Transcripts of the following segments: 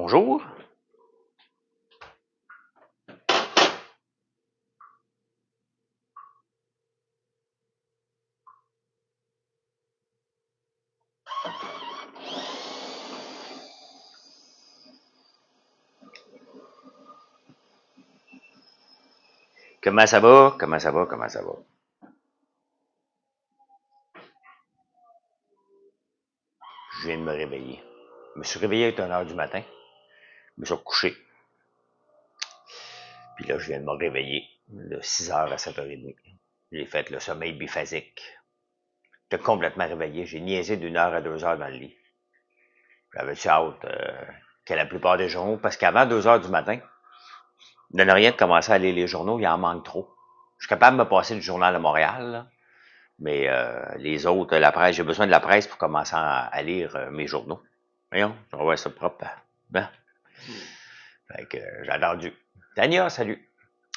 Bonjour. Comment ça va? Comment ça va? Comment ça va? Je viens de me réveiller. Je me suis réveillé à 1 heure du matin. Je me suis recouché. Puis là, je viens de me réveiller de 6 heures à 7h30. J'ai fait le sommeil biphasique. J'étais complètement réveillé. J'ai niaisé d'1 heure à 2 heures dans le lit. J'avais-tu hâte que la plupart des journaux, parce qu'avant 2 heures du matin, il ne rien de commencer à lire les journaux, il en manque trop. Je suis capable de me passer du journal de Montréal, là, mais les autres, la presse, j'ai besoin de la presse pour commencer à lire mes journaux. Voyons, je revois ça propre. Ben, fait que j'ai attendu. Tania, salut.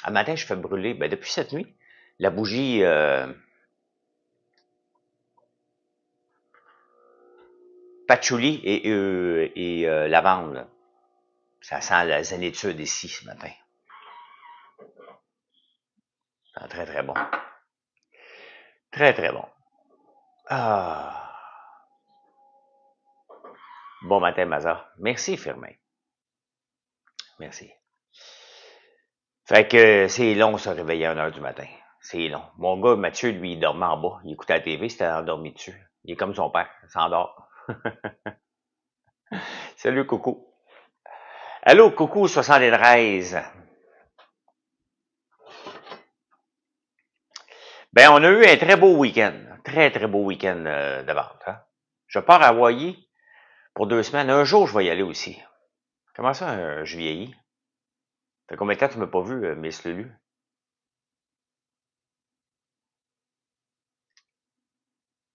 Un matin, je fais brûler, depuis cette nuit, la bougie patchouli et lavande. Là. Ça sent la zénitude ici ce matin. C'est très, très bon. Très, très bon. Ah. Bon matin, Maza. Merci, Firmin. Merci. Fait que c'est long se réveiller à 1 heure du matin. C'est long. Mon gars, Mathieu, lui, il dormait en bas. Il écoutait la TV, il s'était endormi dessus. Il est comme son père, il s'endort. Salut, coucou. Allô, coucou, 73. On a eu un très beau week-end. Très, très beau week-end de vente. Hein? Je pars à Hawaii pour 2 semaines. Un jour, je vais y aller aussi. Comment ça, je vieillis? Ça fait combien de temps que tu m'as pas vu, Miss Lulu?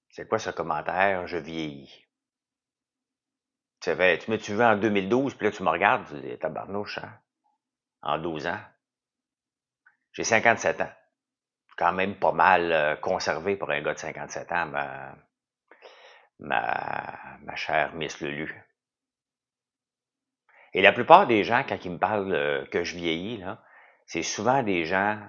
C'est quoi ce commentaire? Je vieillis. Tu m'as-tu vu en 2012, puis là, tu me regardes, tu dis, tabarnouche, hein? En 12 ans. J'ai 57 ans. Quand même pas mal conservé pour un gars de 57 ans, ma chère Miss Lulu. Et la plupart des gens, quand ils me parlent que je vieillis, là, c'est souvent des gens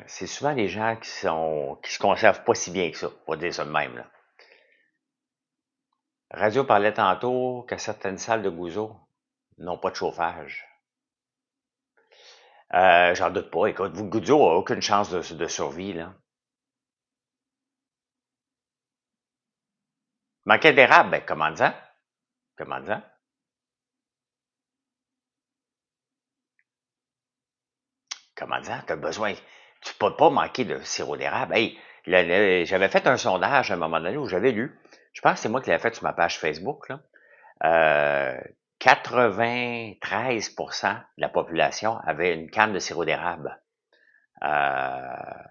c'est souvent des gens qui se conservent pas si bien que ça, pour dire ça de même. Là. Radio parlait tantôt que certaines salles de Gouzeau n'ont pas de chauffage. J'en doute pas. Écoute, Gouzeau a aucune chance de survie, là. Manquait d'érable, commande-en. Commande-en. Commande-en, t'as besoin. Tu peux pas manquer de sirop d'érable. Hey, j'avais fait un sondage à un moment donné où j'avais lu. Je pense que c'est moi qui l'avais fait sur ma page Facebook, là. 93% de la population avait une canne de sirop d'érable dans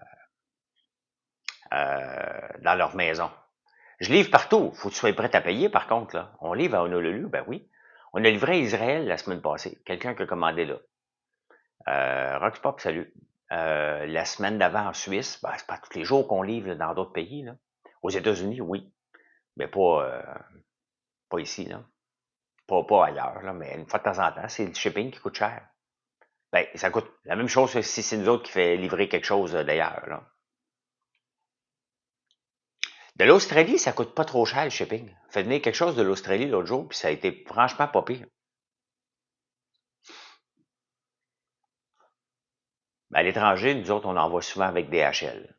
leur maison. Je livre partout. Faut que tu sois prêt à payer, par contre. Là. On livre à Honolulu, ben oui. On a livré à Israël la semaine passée. Quelqu'un qui a commandé là. Roxpop, salut. La semaine d'avant en Suisse, c'est pas tous les jours qu'on livre là, dans d'autres pays. Là. Aux États-Unis, oui. Mais pas ici, là. Pas ailleurs, là, mais une fois de temps en temps, c'est le shipping qui coûte cher. Ça coûte la même chose que si c'est nous autres qui fait livrer quelque chose d'ailleurs. Là. De l'Australie, ça coûte pas trop cher le shipping. Fait venir quelque chose de l'Australie l'autre jour, puis ça a été franchement pas pire. À l'étranger, nous autres, on envoie souvent avec DHL.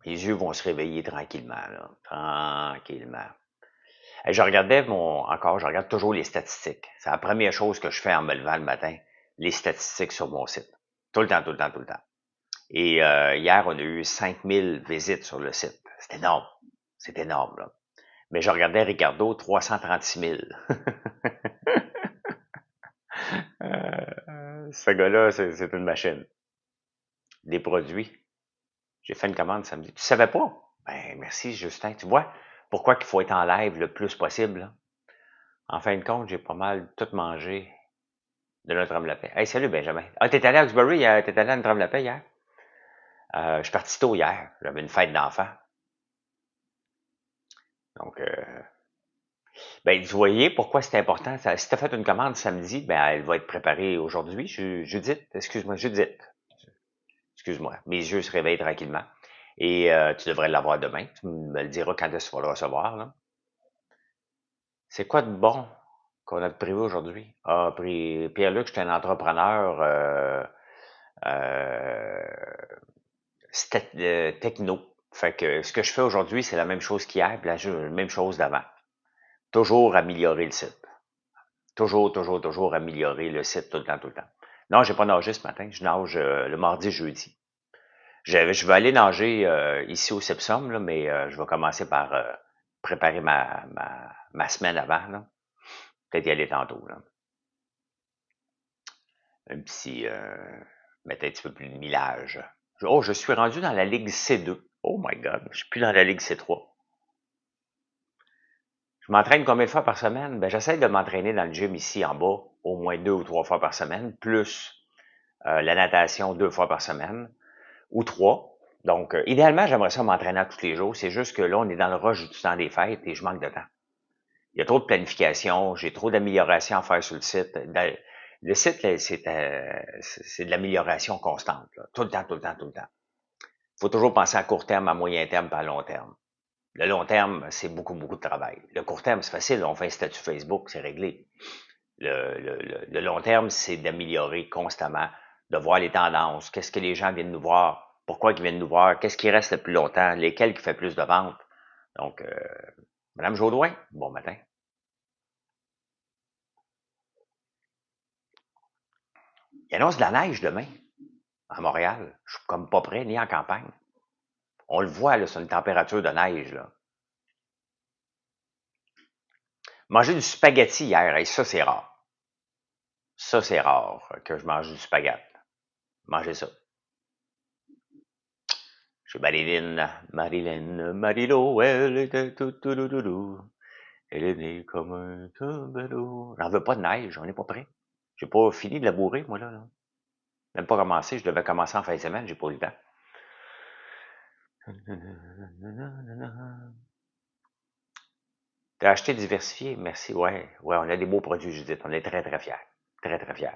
Les yeux vont se réveiller tranquillement, là. Tranquillement. Et je regarde toujours les statistiques. C'est la première chose que je fais en me levant le matin, les statistiques sur mon site. Tout le temps, tout le temps, tout le temps. Et hier, on a eu 5000 visites sur le site. C'est énorme. C'est énorme, là. Mais je regardais Ricardo, 336 000. Ce gars-là, c'est une machine. Des produits. J'ai fait une commande samedi. Tu savais pas? Merci, Justin. Tu vois pourquoi qu'il faut être en live le plus possible? Là? En fin de compte, j'ai pas mal tout mangé de notre homme lapin. Hey, salut, Benjamin. Ah, t'es allé à Hawkesbury? T'es allé à notre homme lapin hier? Je suis parti tôt hier. J'avais une fête d'enfant. Donc, ben, vous voyez pourquoi c'est important. Si tu as fait une commande samedi, ben, elle va être préparée aujourd'hui. Judith, excuse-moi, Judith. Excuse-moi. Mes yeux se réveillent tranquillement. Et tu devrais l'avoir demain. Tu me le diras quand est-ce que tu vas le recevoir, là. C'est quoi de bon qu'on a de prévu aujourd'hui? Ah, Pierre-Luc, je suis un entrepreneur euh, techno. Fait que ce que je fais aujourd'hui, c'est la même chose qu'hier, puis la même chose d'avant. Toujours améliorer le site. Toujours améliorer le site tout le temps, tout le temps. Non, j'ai pas nagé ce matin. Je nage le mardi, jeudi. Je vais aller nager ici au Sepsum, là, mais je vais commencer par préparer ma semaine avant. Là. Peut-être y aller tantôt. Là. Un petit, mettre un petit peu plus de millage. Oh, je suis rendu dans la Ligue C2. Oh my God, je suis plus dans la Ligue C3. Je m'entraîne combien de fois par semaine? Ben, j'essaie de m'entraîner dans le gym ici en bas, au moins 2 ou 3 fois par semaine, plus la natation 2 fois par semaine, ou 3. Donc, idéalement, j'aimerais ça m'entraîner tous les jours. C'est juste que là, on est dans le rush du temps des fêtes et je manque de temps. Il y a trop de planification, j'ai trop d'améliorations à faire sur le site. Le site, c'est de l'amélioration constante. Là. Tout le temps, tout le temps, tout le temps. Il faut toujours penser à court terme, à moyen terme, pas à long terme. Le long terme, c'est beaucoup, beaucoup de travail. Le court terme, c'est facile. On fait un statut Facebook, c'est réglé. Le long terme, c'est d'améliorer constamment, de voir les tendances, qu'est-ce que les gens viennent nous voir, pourquoi ils viennent nous voir, qu'est-ce qui reste le plus longtemps, lesquels qui fait plus de ventes. Donc, Madame Jodoin, bon matin. Il annonce de la neige demain, à Montréal. Je suis comme pas près, ni en campagne. On le voit, là, sur une température de neige, là. Manger du spaghetti hier, et ça, c'est rare. Ça, c'est rare que je mange du spaghetti. Mangez ça. Chez Marilo, elle était tout. Elle est née comme un tombereau. J'en veux pas de neige, on n'est pas prêt. J'ai pas fini de labourer, moi, là. Même pas commencé, je devais commencer en fin de semaine, j'ai pas eu le temps. T'as acheté diversifié, merci. Ouais, ouais, on a des beaux produits, Judith. On est très, très fiers. Très, très fiers.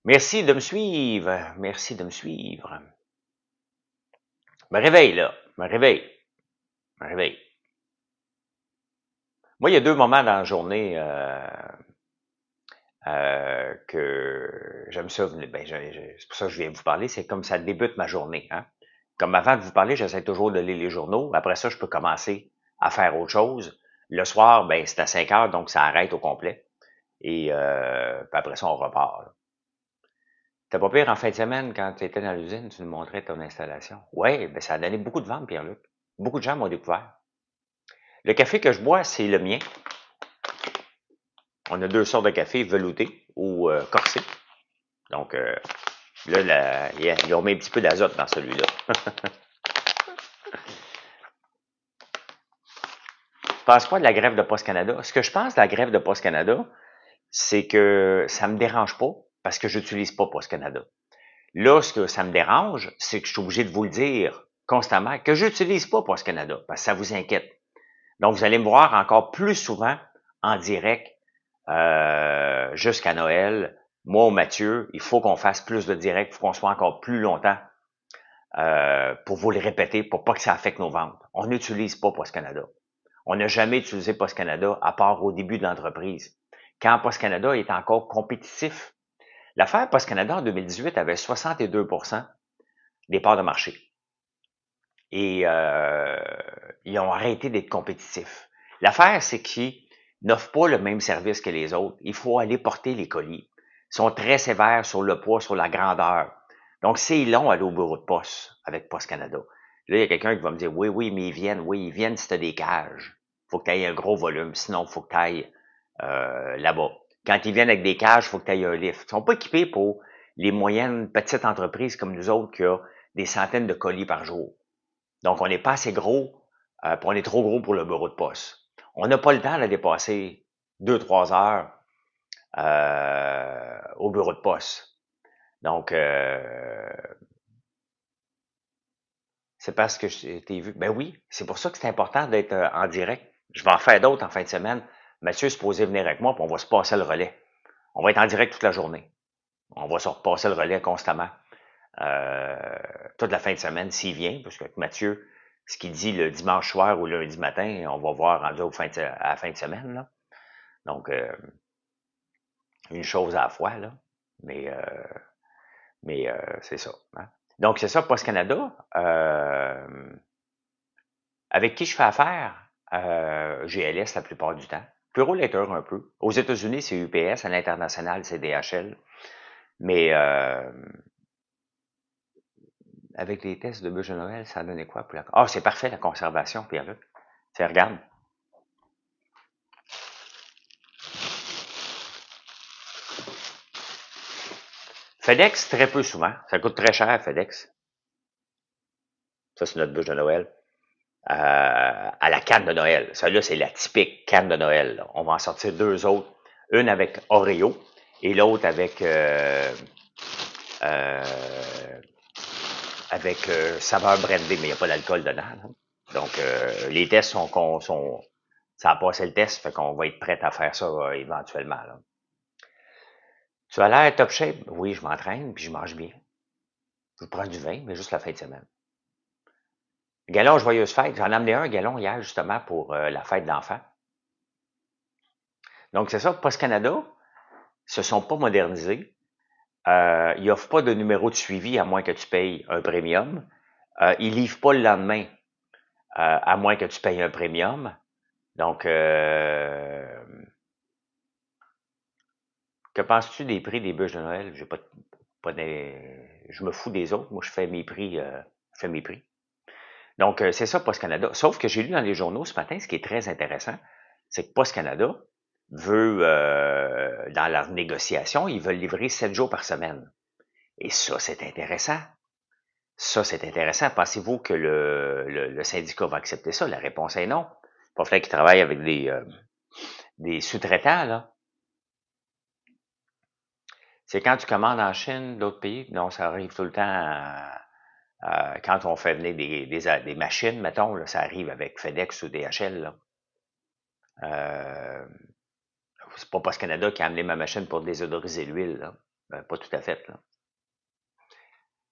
Merci de me suivre. Merci de me suivre. Me réveille, là. Me réveille. Me réveille. Moi, il y a 2 moments dans la journée que j'aime ça. Ben, c'est pour ça que je viens vous parler. C'est comme ça débute ma journée. Hein? Comme avant de vous parler, j'essaie toujours de lire les journaux. Après ça, je peux commencer à faire autre chose. Le soir, ben, c'est à 5 heures, donc ça arrête au complet. Et puis après ça, on repart. Là. T'as pas pire en fin de semaine quand tu étais dans l'usine, tu nous montrais ton installation. Oui, ben ça a donné beaucoup de ventes, Pierre-Luc. Beaucoup de gens m'ont découvert. Le café que je bois, c'est le mien. On a 2 sortes de café, velouté ou corsé. Donc là, ils ont mis un petit peu d'azote dans celui-là. Tu penses quoi de la grève de Post Canada? Ce que je pense de la grève de Post Canada, c'est que ça me dérange pas parce que j'utilise pas Post Canada. Là, ce que ça me dérange, c'est que je suis obligé de vous le dire constamment que j'utilise pas Post Canada parce que ça vous inquiète. Donc, vous allez me voir encore plus souvent en direct jusqu'à Noël. Moi ou Mathieu, il faut qu'on fasse plus de direct, il faut qu'on soit encore plus longtemps pour vous le répéter, pour pas que ça affecte nos ventes. On n'utilise pas Post Canada. On n'a jamais utilisé Post Canada à part au début de l'entreprise. Quand Post Canada est encore compétitif. L'affaire Post Canada en 2018 avait 62% des parts de marché. Et ils ont arrêté d'être compétitifs. L'affaire, c'est qu'ils n'offrent pas le même service que les autres. Il faut aller porter les colis. Ils sont très sévères sur le poids, sur la grandeur. Donc, c'est long aller au bureau de poste avec Post Canada. Là, il y a quelqu'un qui va me dire, oui, mais ils viennent si tu as des cages. Il faut que tu aies un gros volume, sinon il faut que tu ailles là-bas. Quand ils viennent avec des cages, il faut que tu ailles un lift. Ils sont pas équipés pour les moyennes petites entreprises comme nous autres qui ont des centaines de colis par jour. Donc, on n'est pas assez gros, puis on est trop gros pour le bureau de poste. On n'a pas le temps de dépasser 2-3 heures au bureau de poste. Donc, c'est parce que je t'ai vu. Ben oui, c'est pour ça que c'est important d'être en direct. Je vais en faire d'autres en fin de semaine. Mathieu est supposé venir avec moi, puis on va se passer le relais. On va être en direct toute la journée. On va se repasser le relais constamment. Euh, toute la fin de semaine, s'il vient, parce que Mathieu, ce qu'il dit le dimanche soir ou lundi matin, on va voir rendu à la fin de semaine. Là. Donc, une chose à la fois, là. Mais, c'est ça. Hein. Donc, c'est ça, Post Canada. Avec qui je fais affaire? GLS la plupart du temps. Puro Later un peu. Aux États-Unis, c'est UPS. À l'international, c'est DHL. Mais avec les tests de bûche de Noël, ça a donné quoi pour la... Ah, c'est parfait la conservation, Pierre-Luc. Tiens, regarde. FedEx, très peu souvent. Ça coûte très cher, FedEx. Ça, c'est notre bûche de Noël. À la canne de Noël. Celle-là, c'est la typique canne de Noël. Là. On va en sortir deux autres. Une avec Oreo et l'autre avec euh, saveur brandée, mais il n'y a pas d'alcool dedans. Là. Donc, les tests sont ça a passé le test, fait qu'on va être prêt à faire ça éventuellement. Là. Tu as l'air top shape? Oui, je m'entraîne, puis je mange bien. Je prends du vin, mais juste la fin de semaine. Gallon Joyeuse Fête, j'en ai amené un gallon hier, justement, pour la fête de l'enfant. Donc, c'est ça, Post Canada se sont pas modernisés. Ils n'offrent pas de numéro de suivi à moins que tu payes un premium. Ils livrent pas le lendemain à moins que tu payes un premium. Donc, que penses-tu des prix des bûches de Noël? J'ai pas je me fous des autres. Moi, je fais mes prix. Donc, c'est ça, Post Canada. Sauf que j'ai lu dans les journaux ce matin, ce qui est très intéressant, c'est que Post Canada veut, dans leur négociation, ils veulent livrer 7 jours par semaine. Et ça, c'est intéressant. Ça, c'est intéressant. Pensez-vous que le syndicat va accepter ça? La réponse est non. Pas falloir qu'ils travaillent avec des sous-traitants, là. C'est quand tu commandes en Chine, d'autres pays, non, ça arrive tout le temps quand on fait venir des machines, mettons, là, ça arrive avec FedEx ou DHL, là. Euh, c'est pas Post Canada qui a amené ma machine pour désodoriser l'huile, là. Pas tout à fait, là.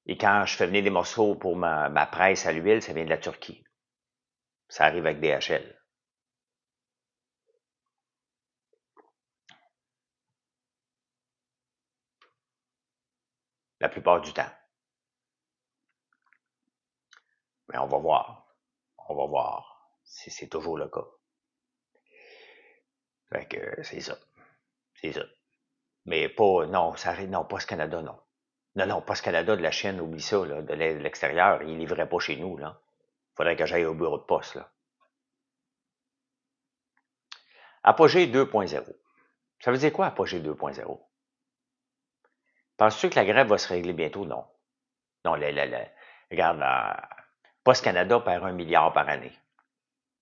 Et quand je fais venir des morceaux pour ma presse à l'huile, ça vient de la Turquie. Ça arrive avec DHL. La plupart du temps. Mais on va voir. On va voir si c'est toujours le cas. Fait que c'est ça. C'est ça. Mais pas, non, ça arrive, non, pas ce Canada, non. Non, non, pas ce Canada de la Chine, oublie ça, là, de l'extérieur, ils livraient pas chez nous, là. Faudrait que j'aille au bureau de poste, là. Apogée 2.0. Ça veut dire quoi, Apogée 2.0? Penses-tu que la grève va se régler bientôt? Non. Non, regarde, Post Canada perd 1 milliard par année.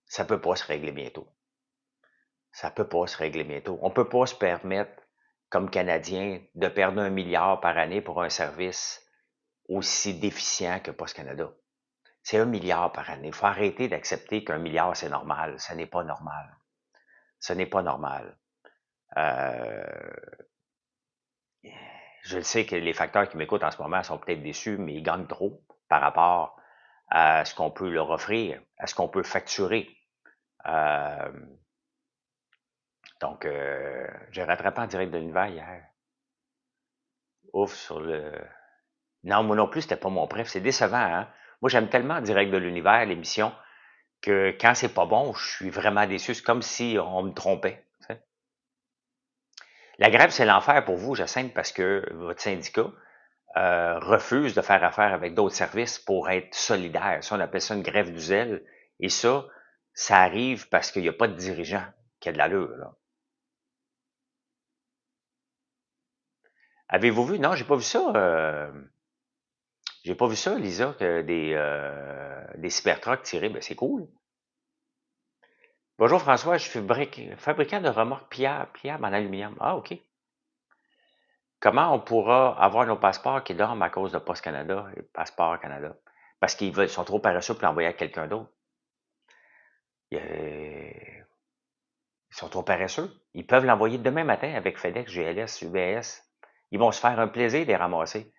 Ça peut pas se régler bientôt. Ça peut pas se régler bientôt. On peut pas se permettre, comme Canadien, de perdre 1 milliard par année pour un service aussi déficient que Post Canada. C'est 1 milliard par année. Il faut arrêter d'accepter qu'1 milliard, c'est normal. Ce n'est pas normal. Ce n'est pas normal. Euh, je le sais que les facteurs qui m'écoutent en ce moment sont peut-être déçus, mais ils gagnent trop par rapport à ce qu'on peut leur offrir, à ce qu'on peut facturer. Euh, donc, j'ai rattrapé en direct de l'univers hier. Ouf, sur le... Non, moi non plus, c'était pas mon préf. C'est décevant, hein? Moi, j'aime tellement en direct de l'univers, l'émission, que quand c'est pas bon, je suis vraiment déçu. C'est comme si on me trompait. T'sais. La grève, c'est l'enfer pour vous, Jacinthe, parce que votre syndicat refuse de faire affaire avec d'autres services pour être solidaire. Ça, on appelle ça une grève du zèle. Et ça arrive parce qu'il n'y a pas de dirigeant qui a de l'allure, là. Avez-vous vu? Non, j'ai pas vu ça. J'ai pas vu ça, Lisa, que des cybertrucks tirés. Ben, c'est cool. Bonjour François, je suis fabricant de remorques pliables en aluminium. Ah, OK. Comment on pourra avoir nos passeports qui dorment à cause de Post Canada et Passeport Canada? Parce sont trop paresseux pour l'envoyer à quelqu'un d'autre. Ils sont trop paresseux. Ils peuvent l'envoyer demain matin avec FedEx, GLS, UBS. Ils vont se faire un plaisir de les ramasser.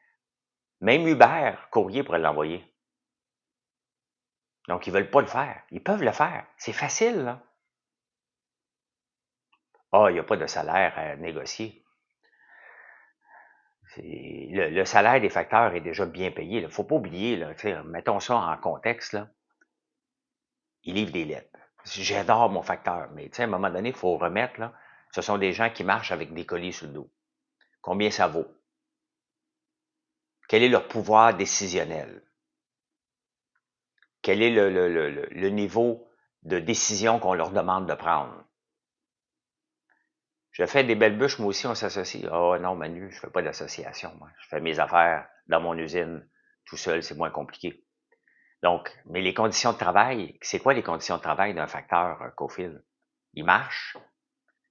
Même Uber, courrier pourrait l'envoyer. Donc, ils veulent pas le faire. Ils peuvent le faire. C'est facile, là. Ah, il n'y a pas de salaire à négocier. Le salaire des facteurs est déjà bien payé. Il ne faut pas oublier, là, mettons ça en contexte, là, ils livrent des lettres. J'adore mon facteur, mais à un moment donné, il faut remettre, là, ce sont des gens qui marchent avec des colis sur le dos. Combien ça vaut? Quel est leur pouvoir décisionnel? Quel est le niveau de décision qu'on leur demande de prendre? Je fais des belles bûches, moi aussi, on s'associe. Oh non, Manu, je fais pas d'association, moi. Je fais mes affaires dans mon usine, tout seul, c'est moins compliqué. Donc, mais les conditions de travail, c'est quoi les conditions de travail d'un facteur Cofil? Il marche,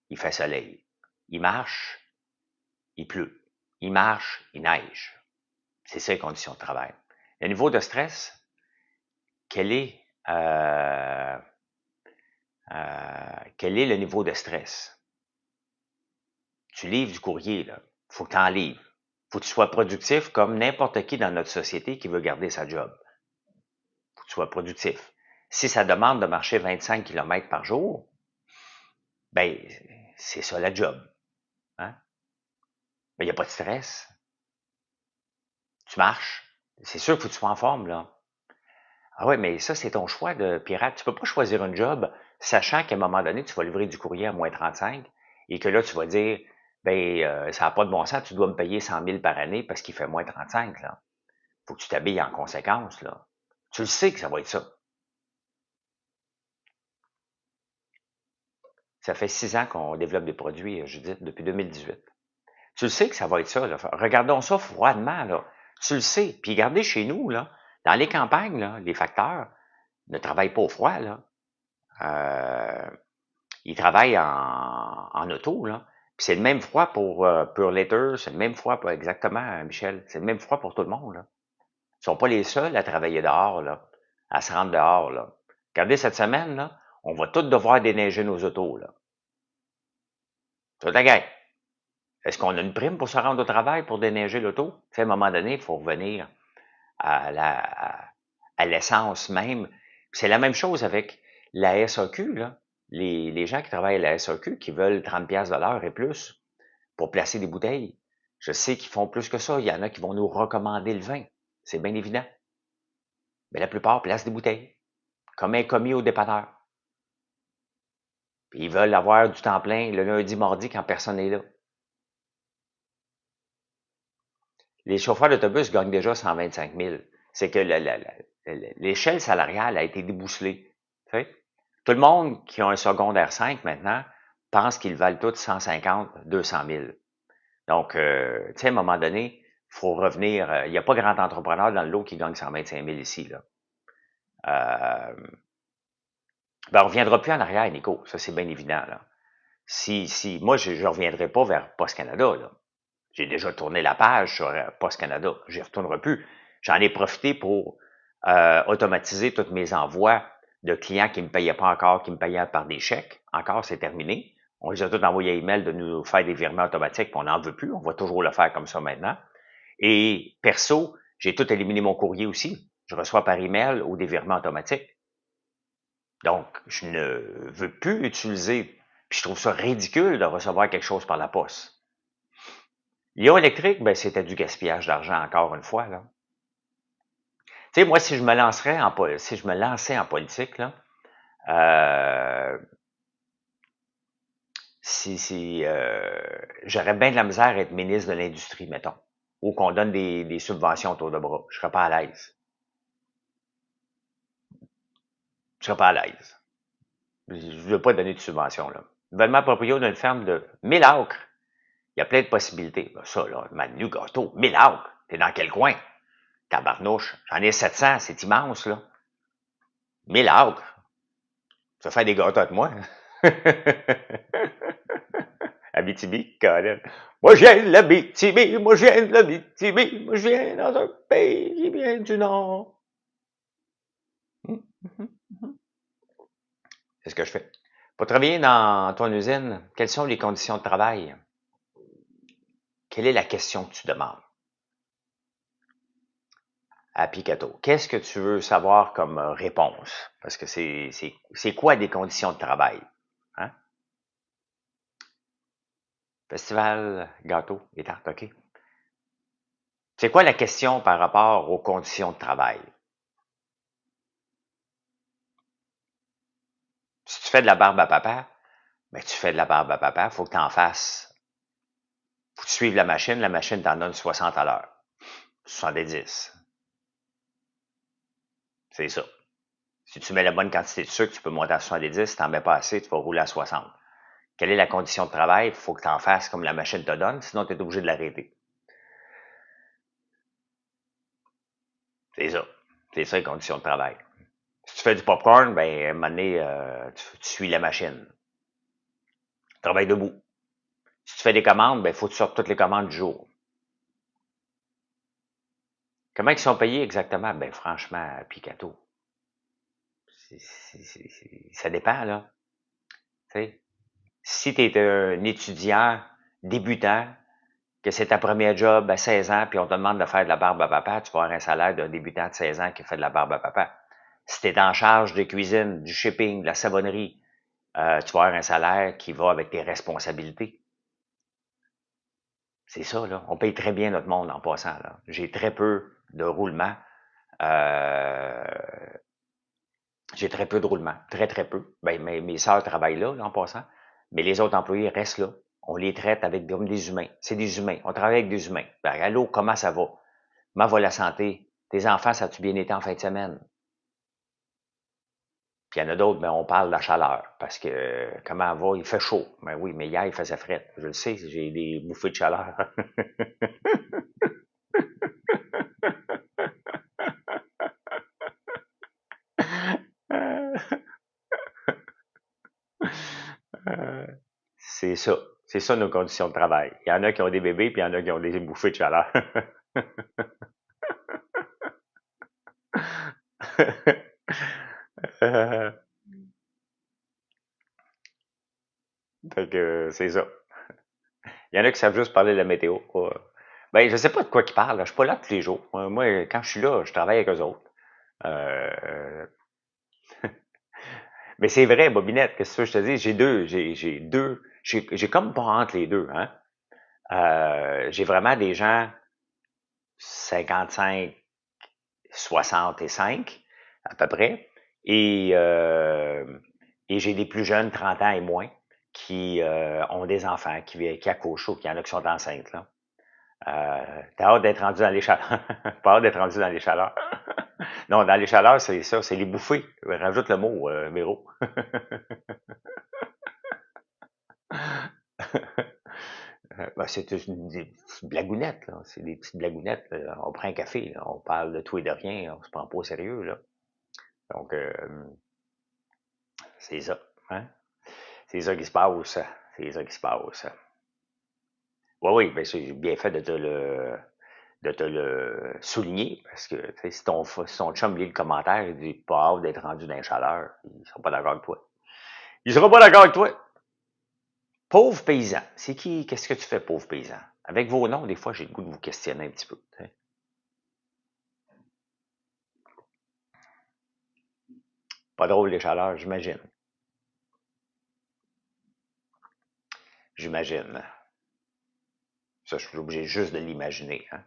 il fait soleil. Il marche, il pleut. Il marche, il neige. C'est ça les conditions de travail. Le niveau de stress, quel est, euh, quel est le niveau de stress? Tu livres du courrier, là. Faut que tu en livres. Faut que tu sois productif comme n'importe qui dans notre société qui veut garder sa job. Faut que tu sois productif. Si ça demande de marcher 25 km par jour, ben, c'est ça la job. Hein? Ben, il n'y a pas de stress. Tu marches. C'est sûr qu'il faut que tu sois en forme, là. Ah ouais, mais ça, c'est ton choix de pirate. Tu peux pas choisir un job sachant qu'à un moment donné, tu vas livrer du courrier à moins 35 et que là, tu vas dire, ben, ça n'a pas de bon sens, tu dois me payer 100 000 par année parce qu'il fait moins 35, là. Faut que tu t'habilles en conséquence, là. Tu le sais que ça va être ça. Ça fait 6 ans qu'on développe des produits, Judith, depuis 2018. Tu le sais que ça va être ça, là. Regardons ça froidement, là. Tu le sais. Puis regardez chez nous, là, dans les campagnes, là, les facteurs ne travaillent pas au froid, là. Euh, Ils travaillent en auto, là. Puis c'est le même froid pour Later, c'est le même froid pour exactement, Michel. C'est le même froid pour tout le monde, là. Ils sont pas les seuls à travailler dehors, là, à se rendre dehors, là. Regardez cette semaine, là, on va tous devoir déneiger nos autos, là. Toute la gang. Est-ce qu'on a une prime pour se rendre au travail pour déneiger l'auto? Tu sais, à un moment donné, il faut revenir à l'essence même. C'est la même chose avec la SAQ, là. Les gens qui travaillent à la SAQ qui veulent 30 pièces de l'heure et plus pour placer des bouteilles. Je sais qu'ils font plus que ça. Il y en a qui vont nous recommander le vin. C'est bien évident. Mais la plupart placent des bouteilles, comme un commis au dépanneur. Puis ils veulent avoir du temps plein le lundi, mardi quand personne n'est là. Les chauffeurs d'autobus gagnent déjà 125 000. C'est que l'échelle salariale a été débousselée. Tu sais? Tout le monde qui a un secondaire 5 maintenant pense qu'ils valent tous 150, 200 000. Donc, tu sais, à un moment donné, il faut revenir. Il n'y a pas grand entrepreneur dans le lot qui gagne 125 000 ici. Là. Euh, ben, on ne reviendra plus en arrière, Nico. Ça, c'est bien évident. Là. Moi, je ne reviendrai pas vers Post Canada. Là. J'ai déjà tourné la page sur Post Canada. Je n'y retournerai plus. J'en ai profité pour automatiser tous mes envois de clients qui ne me payaient pas encore, qui me payaient par des chèques. Encore, c'est terminé. On les a tous envoyés à email de nous faire des virements automatiques, puis on n'en veut plus. On va toujours le faire comme ça maintenant. Et perso, j'ai tout éliminé mon courrier aussi. Je reçois par email ou des virements automatiques. Donc, je ne veux plus utiliser, puis je trouve ça ridicule de recevoir quelque chose par la poste. L'ion électrique, ben, c'était du gaspillage d'argent encore une fois, là. Tu sais, moi, si je me lançais en politique, là, j'aurais bien de la misère à être ministre de l'Industrie, mettons, ou qu'on donne des subventions autour de bras. Je serais pas à l'aise. Je serais pas à l'aise. Je ne veux pas donner de subventions, là. Nouvellement proprio d'une ferme de 1000 acres. Il y a plein de possibilités. Ben, ça, là, Manu Gâteau, 1000 acres. T'es dans quel coin? Tabarnouche. J'en ai 700, c'est immense, là. 1000 acres. Tu vas faire des gâteaux avec moi. Abitibi, Colin. Moi, je viens de l'Abitibi, moi, je viens de l'Abitibi, moi, je viens dans un pays qui vient du Nord. C'est ce que je fais. Pour travailler dans ton usine, quelles sont les conditions de travail? Quelle est la question que tu demandes? À Picato. Qu'est-ce que tu veux savoir comme réponse? Parce que c'est quoi des conditions de travail? Hein? Festival, gâteau et tarte, OK. C'est quoi la question par rapport aux conditions de travail? Si tu fais de la barbe à papa, ben tu fais de la barbe à papa, faut que tu en fasses. Faut que tu suives la machine t'en donne 60 à l'heure. 70. C'est ça. Si tu mets la bonne quantité de sucre, tu peux monter à 70. Si tu n'en mets pas assez, tu vas rouler à 60. Quelle est la condition de travail? Il faut que tu en fasses comme la machine te donne, sinon tu es obligé de l'arrêter. C'est ça. C'est ça les conditions de travail. Si tu fais du popcorn, ben, à un moment donné, tu suis la machine. Travaille debout. Si tu fais des commandes, ben, il faut que tu sortes toutes les commandes du jour. Comment ils sont payés exactement? Ben, franchement, Picato. Ça dépend, là. T'sais. Si tu es un étudiant débutant, que c'est ta première job à 16 ans, puis on te demande de faire de la barbe à papa, tu vas avoir un salaire d'un débutant de 16 ans qui fait de la barbe à papa. Si tu es en charge de cuisine, du shipping, de la savonnerie, tu vas avoir un salaire qui va avec tes responsabilités. C'est ça, là. On paye très bien notre monde en passant, là. J'ai très peu de roulement. Euh, j'ai très peu de roulement. Très, très peu. Ben, mes sœurs travaillent là, en passant. Mais les autres employés restent là. On les traite avec comme des humains. C'est des humains. On travaille avec des humains. Ben, allô, comment ça va? Comment va la santé? Tes enfants, ça a-tu bien été en fin de semaine? Puis il y en a d'autres, ben, on parle de la chaleur. Parce que, comment va? Il fait chaud. Ben oui, mais hier, il faisait frais. Je le sais, j'ai des bouffées de chaleur. C'est ça. C'est ça nos conditions de travail. Il y en a qui ont des bébés, puis il y en a qui ont des bouffées de chaleur. Fait que c'est ça. Il y en a qui savent juste parler de la météo. Ben, je sais pas de quoi ils parlent. Je suis pas là tous les jours. Moi, quand je suis là, je travaille avec eux autres. Euh, mais c'est vrai, Bobinette, qu'est-ce que je te dis? J'ai comme pas entre les deux, hein. J'ai vraiment des gens 55, 65, à peu près. Et, euh, et j'ai des plus jeunes, 30 ans et moins, qui ont des enfants, qui accouchent ou qui en a qui sont enceintes, là. T'as hâte d'être rendu dans les chaleurs. Pas hâte d'être rendu dans les chaleurs. Non, dans les chaleurs, c'est ça, c'est les bouffées. Rajoute le mot, Véro. Ben, c'est des petites blagounettes, là. C'est des petites blagounettes. On prend un café, là. On parle de tout et de rien. On se prend pas au sérieux, là. Donc, c'est ça. Hein? C'est ça qui se passe. C'est ça qui se passe. Oui, oui, ben, c'est bien fait de te le souligner, parce que si ton chum lit le commentaire, il dit pas hâte d'être rendu dans les chaleurs, ils sont pas d'accord avec toi. Ils seront pas d'accord avec toi. Pauvre paysan. C'est qui, qu'est-ce que tu fais, pauvre paysan? Avec vos noms, des fois, j'ai le goût de vous questionner un petit peu. T'sais. Pas drôle les chaleurs, j'imagine. J'imagine. Ça, je suis obligé juste de l'imaginer, hein.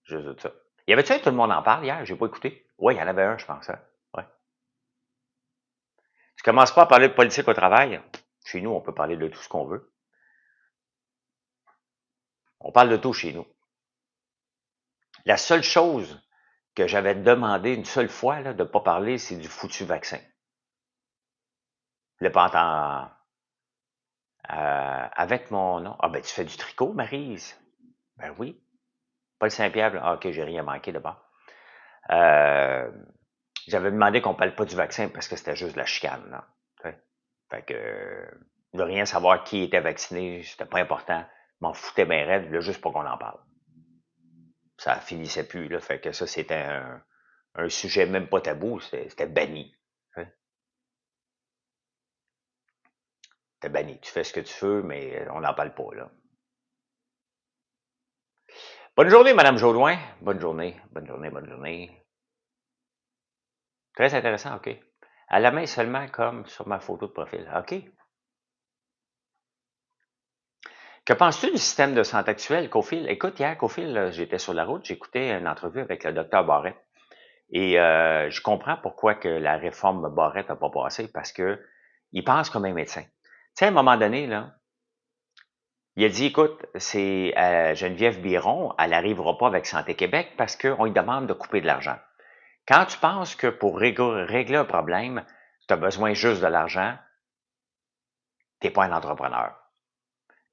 Juste de ça. Y avait-tu un Tout le monde en parle hier? J'ai pas écouté. Ouais, il y en avait un, je pense, hein. Ouais. Tu commences pas à parler de politique au travail. Chez nous, on peut parler de tout ce qu'on veut. On parle de tout chez nous. La seule chose que j'avais demandé une seule fois là, de ne pas parler, c'est du foutu vaccin. Le pantin avec mon nom. Ah ben tu fais du tricot, Maryse? Ben oui. Paul Saint-Pierre, ah, ok, j'ai rien manqué d'abord. J'avais demandé qu'on ne parle pas du vaccin parce que c'était juste de la chicane. Là. Fait que de rien savoir qui était vacciné, c'était pas important. Je m'en foutais bien raide, là, juste pour qu'on en parle. Ça finissait plus, là. Fait que ça, c'était un sujet même pas tabou, c'était banni. Hein. C'était banni. Tu fais ce que tu veux, mais on n'en parle pas, là. Bonne journée, Madame Jaudoin. Bonne journée, bonne journée, bonne journée. Très intéressant, OK. À la main seulement comme sur ma photo de profil. OK. Que penses-tu du système de santé actuel, Cofil? Écoute, hier, Cofil, j'étais sur la route, j'écoutais une entrevue avec le docteur Barrette. Et je comprends pourquoi que la réforme Barrette n'a pas passé, parce que il pense comme un médecin. Tu sais, à un moment donné, là, il a dit, écoute, c'est Geneviève Biron, elle n'arrivera pas avec Santé Québec parce qu'on lui demande de couper de l'argent. Quand tu penses que pour régler un problème, tu as besoin juste de l'argent, tu n'es pas un entrepreneur.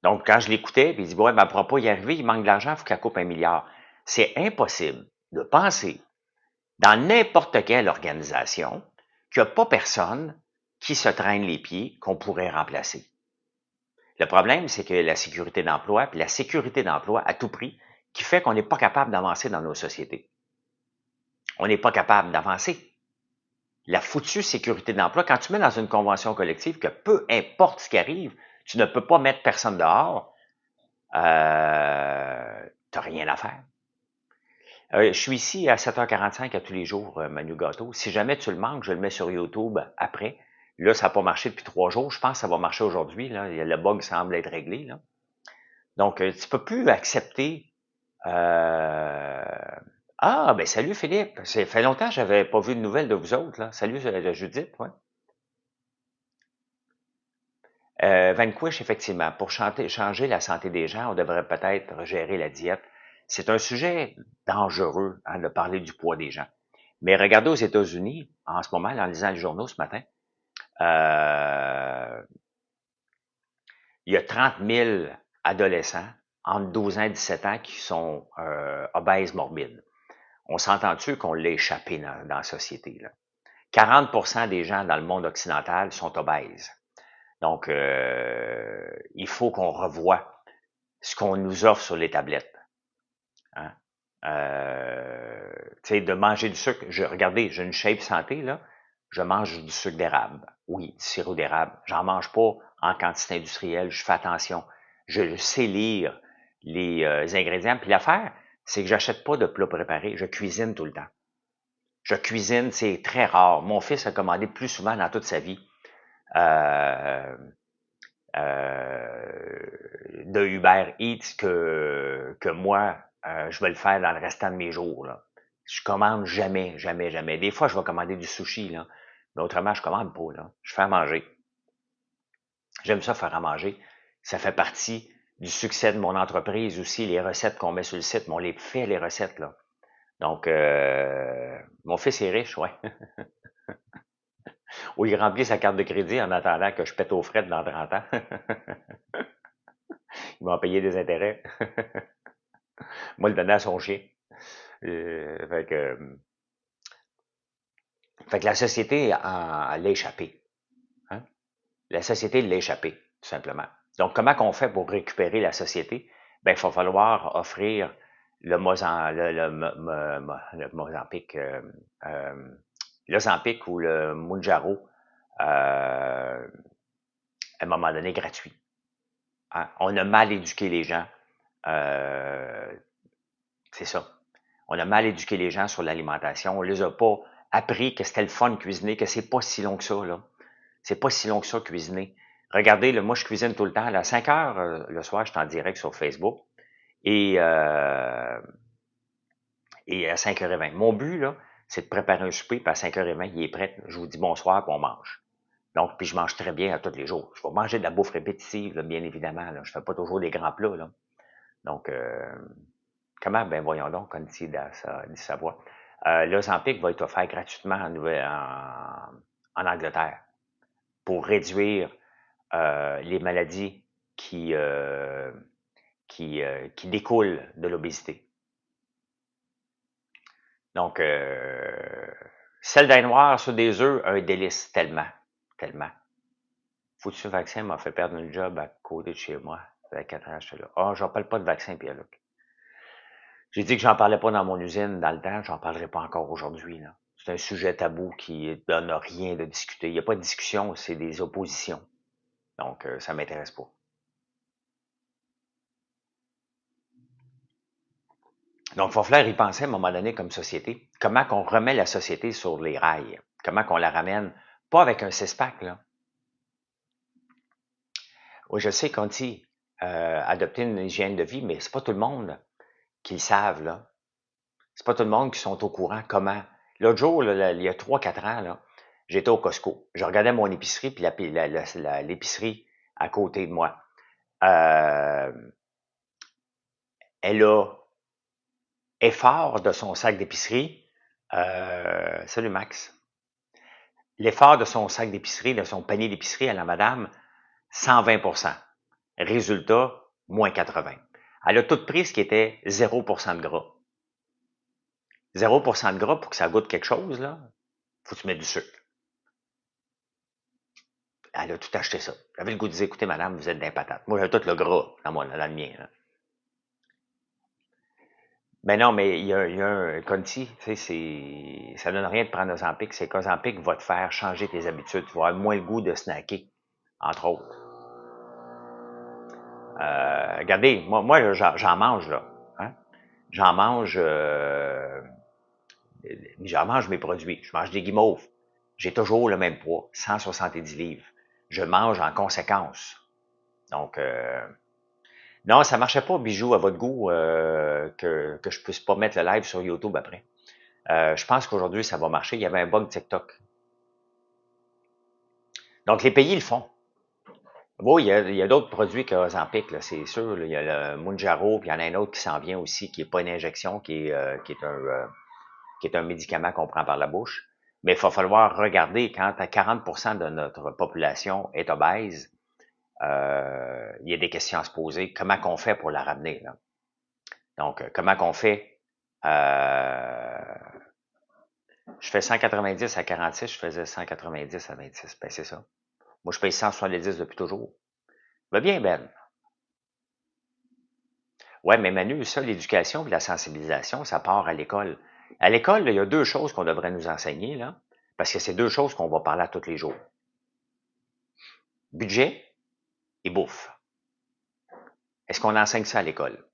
Donc, quand je l'écoutais, puis il dit, ouais, ben, elle ne pourra pas y arriver, il manque de l'argent, il faut qu'elle coupe 1 milliard. C'est impossible de penser dans n'importe quelle organisation qu'il n'y a pas personne qui se traîne les pieds qu'on pourrait remplacer. Le problème, c'est que la sécurité d'emploi, puis la sécurité d'emploi à tout prix, qui fait qu'on n'est pas capable d'avancer dans nos sociétés. On n'est pas capable d'avancer. La foutue sécurité d'emploi, quand tu mets dans une convention collective que peu importe ce qui arrive, tu ne peux pas mettre personne dehors, tu n'as rien à faire. Je suis ici à 7h45 à tous les jours, Manu Gâteau. Si jamais tu le manques, je le mets sur YouTube après. Là, ça n'a pas marché depuis 3 jours. Je pense que ça va marcher aujourd'hui. Là. Le bug semble être réglé. Là. Donc, tu ne peux plus accepter. Ah, ben salut Philippe. Ça fait longtemps que je n'avais pas vu de nouvelles de vous autres. Là. Salut Judith. Ouais. Vanquish, effectivement, pour changer la santé des gens, on devrait peut-être gérer la diète. C'est un sujet dangereux de parler du poids des gens. Mais regardez aux États-Unis, en ce moment, en lisant les journaux ce matin, euh, il y a 30 000 adolescents entre 12 ans et 17 ans qui sont obèses morbides. On s'entend-tu qu'on l'a échappé dans la société? Là? 40% des gens dans le monde occidental sont obèses. Donc, il faut qu'on revoie ce qu'on nous offre sur les tablettes. Hein? Tu sais, de manger du sucre. Regardez, j'ai une shape santé, là. Je mange du sucre d'érable. Oui, du sirop d'érable. J'en mange pas en quantité industrielle. Je fais attention. Je sais lire les ingrédients. Puis l'affaire, c'est que j'achète pas de plats préparés. Je cuisine tout le temps. Je cuisine, c'est très rare. Mon fils a commandé plus souvent dans toute sa vie. Euh, de Uber Eats que moi, je vais le faire dans le restant de mes jours. Là. Je commande jamais, jamais, jamais. Des fois, je vais commander du sushi, là. Mais autrement, je commande pas. Là. Je fais à manger. J'aime ça faire à manger. Ça fait partie du succès de mon entreprise aussi, les recettes qu'on met sur le site. Mais on les fait, les recettes, là. Donc, mon fils est riche, ouais. Ou il remplit sa carte de crédit en attendant que je pète aux frais dans 30 ans. Il va en payer des intérêts. Moi, le donner à son chien. Fait que la société l'a échappé. Hein? La société l'a échappé, tout simplement. Donc, comment qu'on fait pour récupérer la société? Ben, il va falloir offrir le Mozambique, l'Ozempic ou le Mounjaro à un moment donné gratuit. Hein? On a mal éduqué les gens. C'est ça. On a mal éduqué les gens sur l'alimentation. On les a pas appris que c'était le fun de cuisiner, que c'est pas si long que ça, là. C'est pas si long que ça, cuisiner. Regardez, là, moi, je cuisine tout le temps. À 5 heures le soir, je suis en direct sur Facebook. Et, à 5h20. Mon but, là, c'est de préparer un souper, puis à 5h20, il est prêt. Je vous dis bonsoir, puis on mange. Donc, puis je mange très bien à tous les jours. Je vais manger de la bouffe répétitive, là, bien évidemment. Là. Je fais pas toujours des grands plats. Là. Donc, comment? Ben voyons donc, comme dit sa voix. L'Ozempic va être offert gratuitement en Angleterre pour réduire les maladies qui découlent de l'obésité. Donc, celle d'un noir sur des œufs, un délice, tellement, tellement. Foutu vaccin m'a fait perdre une job à côté de chez moi. Ça fait 4 ans que j'étais là. Ah, j'en parle pas de vaccin, Pierre-Luc. J'ai dit que j'en parlais pas dans mon usine dans le temps, j'en parlerai pas encore aujourd'hui, là. C'est un sujet tabou qui donne rien de discuter. Il n'y a pas de discussion, c'est des oppositions. Donc, ça m'intéresse pas. Donc, il va falloir y penser à un moment donné comme société. Comment qu'on remet la société sur les rails? Comment qu'on la ramène? Pas avec un six-pack, là. Oui, je sais qu'on dit adopter une hygiène de vie, mais c'est pas tout le monde qui le savent, là. C'est pas tout le monde qui sont au courant comment. L'autre jour, là, il y a 3-4 ans, là, j'étais au Costco. Je regardais mon épicerie, puis l'épicerie à côté de moi. Euh, elle a effort de son sac d'épicerie. Salut Max. L'effort de son sac d'épicerie, de son panier d'épicerie à la madame, 120%. Résultat, moins 80. Elle a tout pris ce qui était 0% de gras. 0% de gras pour que ça goûte quelque chose, là, faut que tu mettes du sucre. Elle a tout acheté ça. J'avais le goût de dire, écoutez, madame, vous êtes des patates. Moi, j'ai tout le gras dans le mien. Là. Ben non, mais il y a un Conti, tu sais, ça donne rien de prendre Ozempic. C'est qu'Ozempic va te faire changer tes habitudes. Tu vas avoir moins le goût de snacker, entre autres. Regardez, moi j'en mange, là. Hein? J'en mange, j'en mange mes produits. Je mange des guimauves. J'ai toujours le même poids, 170 livres. Je mange en conséquence. Donc, non, ça marchait pas, Bijou, à votre goût, que je puisse pas mettre le live sur YouTube après. Je pense qu'aujourd'hui, ça va marcher. Il y avait un bug TikTok. Donc, les pays le font. Bon, il y a d'autres produits que Ozempic, là, c'est sûr. Là, il y a le Mounjaro, puis il y en a un autre qui s'en vient aussi, qui n'est pas une injection, qui est un médicament qu'on prend par la bouche. Mais il va falloir regarder, quand 40% de notre population est obèse, il y a des questions à se poser. Comment qu'on fait pour la ramener? Là? Donc, comment qu'on fait? Je fais 190 à 46, je faisais 190 à 26. Ben, c'est ça. Moi, je paye 170 depuis toujours. Va bien, Ben. Ouais, mais Manu, ça, l'éducation et la sensibilisation, ça part à l'école. À l'école, il y a deux choses qu'on devrait nous enseigner, là, parce que c'est deux choses qu'on va parler à tous les jours. Budget et bouffe. Est-ce qu'on enseigne ça à l'école?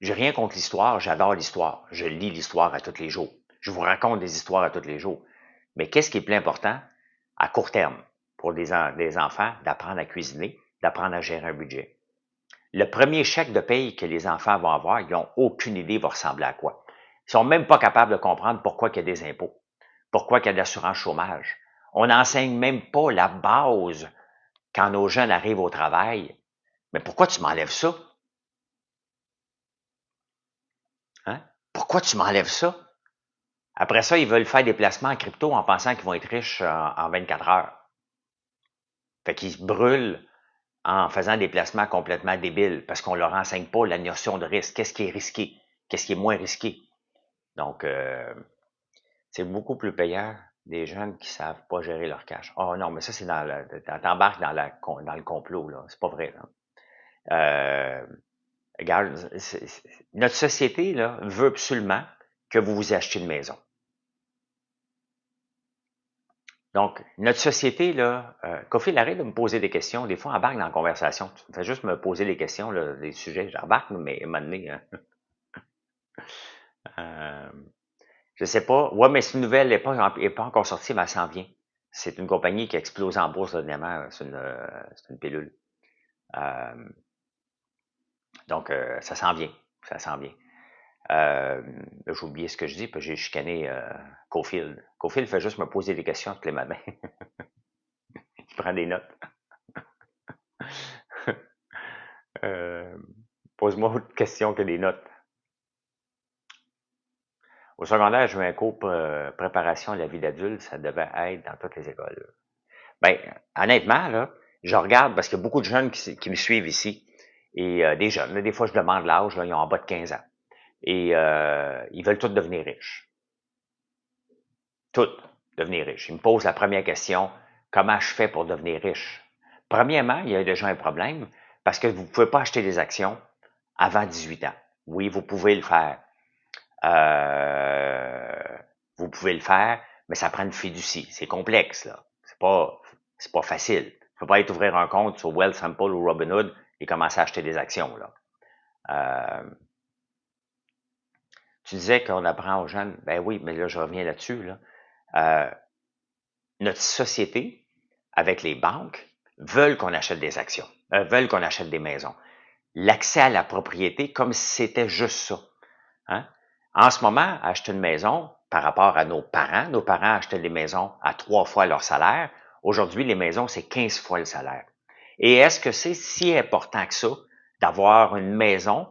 J'ai rien contre l'histoire, j'adore l'histoire. Je lis l'histoire à tous les jours. Je vous raconte des histoires à tous les jours. Mais qu'est-ce qui est plus important à court terme pour des enfants d'apprendre à cuisiner, d'apprendre à gérer un budget? Le premier chèque de paye que les enfants vont avoir, ils n'ont aucune idée va ressembler à quoi. Ils sont même pas capables de comprendre pourquoi il y a des impôts, pourquoi il y a de l'assurance chômage. On n'enseigne même pas la base quand nos jeunes arrivent au travail. Mais pourquoi tu m'enlèves ça? Hein? Pourquoi tu m'enlèves ça? Après ça, ils veulent faire des placements en crypto en pensant qu'ils vont être riches en 24 heures. Fait qu'ils se brûlent en faisant des placements complètement débiles parce qu'on leur enseigne pas la notion de risque. Qu'est-ce qui est risqué? Qu'est-ce qui est moins risqué? Donc, c'est beaucoup plus payant des jeunes qui savent pas gérer leur cash. Oh non, mais ça, c'est t'embarques dans le complot, là. C'est pas vrai, là. Regarde, notre société, là, veut absolument que vous vous achetiez une maison. Donc, notre société, là, Kofi, arrête de me poser des questions. Des fois, embarque dans la conversation. Tu fais juste me poser des questions, là, des sujets. J'embarque, mais à un moment donné, hein. Je sais pas. Ouais, mais c'est une nouvelle, elle n'est pas encore sortie, mais elle s'en vient. C'est une compagnie qui a explosé en bourse dernièrement. C'est une pilule. Euh, donc, ça s'en vient. Ça s'en vient. J'ai oublié ce que je dis, puis j'ai chicané Cofield. Cofield fait juste me poser des questions toutes les matins. Il prend des notes. Euh, Pose-moi autre question que des notes. Au secondaire, je eu un cours préparation à la vie d'adulte, ça devait être dans toutes les écoles. Ben, honnêtement, là, je regarde parce qu'il y a beaucoup de jeunes qui me suivent ici. Et des jeunes, là, des fois je demande l'âge, là, ils ont en bas de 15 ans. Et ils veulent tous devenir riches. Tous devenir riches. Ils me posent la première question. comment je fais pour devenir riche? Premièrement, il y a déjà un problème parce que vous ne pouvez pas acheter des actions avant 18 ans. Oui, vous pouvez le faire. Vous pouvez le faire, mais ça prend une fiducie. C'est complexe, là. C'est pas facile. Il ne faut pas être ouvrir un compte sur Wealthsimple ou Robinhood et commencer à acheter des actions, là. Tu disais qu'on apprend aux jeunes. Ben oui, mais là, je reviens là-dessus, là. Notre société, avec les banques, veulent qu'on achète des actions, veulent qu'on achète des maisons. L'accès à la propriété, comme si c'était juste ça. Hein? En ce moment, acheter une maison, par rapport à nos parents achetaient des maisons à 3 fois leur salaire. Aujourd'hui, les maisons, c'est 15 fois le salaire. Et est-ce que c'est si important que ça d'avoir une maison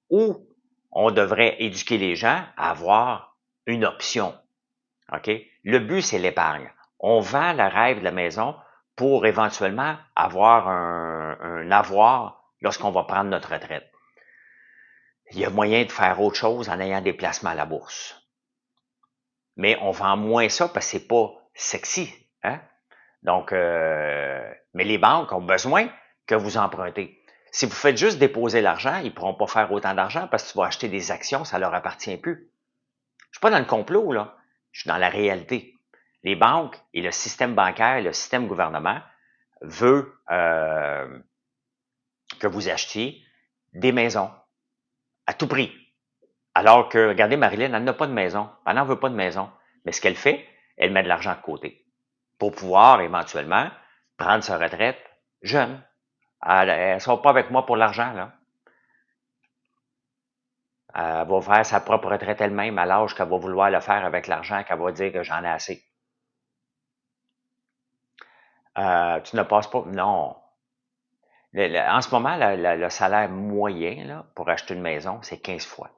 où on devrait éduquer les gens à avoir une option? OK? Le but, c'est l'épargne. On vend le rêve de la maison pour éventuellement avoir un avoir lorsqu'on va prendre notre retraite. Il y a moyen de faire autre chose en ayant des placements à la bourse. Mais on vend moins ça parce que c'est pas sexy. Hein? Donc, mais les banques ont besoin que vous empruntez. Si vous faites juste déposer l'argent, ils ne pourront pas faire autant d'argent parce que tu vas acheter des actions, ça leur appartient plus. Je suis pas dans le complot, là. Je suis dans la réalité. Les banques et le système bancaire, le système gouvernement veut que vous achetiez des maisons à tout prix. Alors que, regardez, Marilyn, elle n'a pas de maison. Elle n'en veut pas de maison. Mais ce qu'elle fait, elle met de l'argent de côté pour pouvoir éventuellement prendre sa retraite jeune. Elle ne sera pas avec moi pour l'argent, là. Elle va faire sa propre retraite elle-même à l'âge qu'elle va vouloir le faire avec l'argent qu'elle va dire que j'en ai assez. Tu ne passes pas. Non. En ce moment, le salaire moyen là, pour acheter une maison, c'est 15 fois.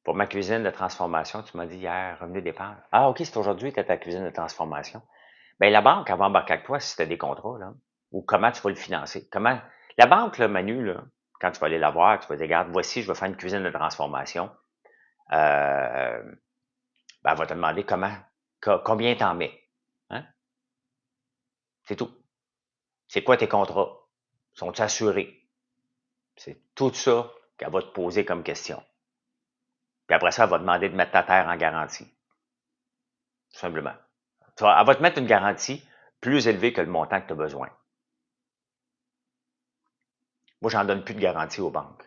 Pour ma cuisine de transformation, tu m'as dit hier, revenu dépenses. Ah, OK, c'est aujourd'hui que ta cuisine de transformation. Bien, la banque, elle va embarquer avec toi si tu as des contrats, là. Ou comment tu vas le financer. Comment. La banque, là, Manu, là, quand tu vas aller la voir, tu vas dire, regarde, voici, je vais faire une cuisine de transformation. Ben, elle va te demander combien t'en mets. Hein? C'est tout. C'est quoi tes contrats? Sont-ils assurés? C'est tout ça qu'elle va te poser comme question. Puis après ça, elle va te demander de mettre ta terre en garantie. Tout simplement. Elle va te mettre une garantie plus élevée que le montant que tu as besoin. Moi, j'en donne plus de garantie aux banques.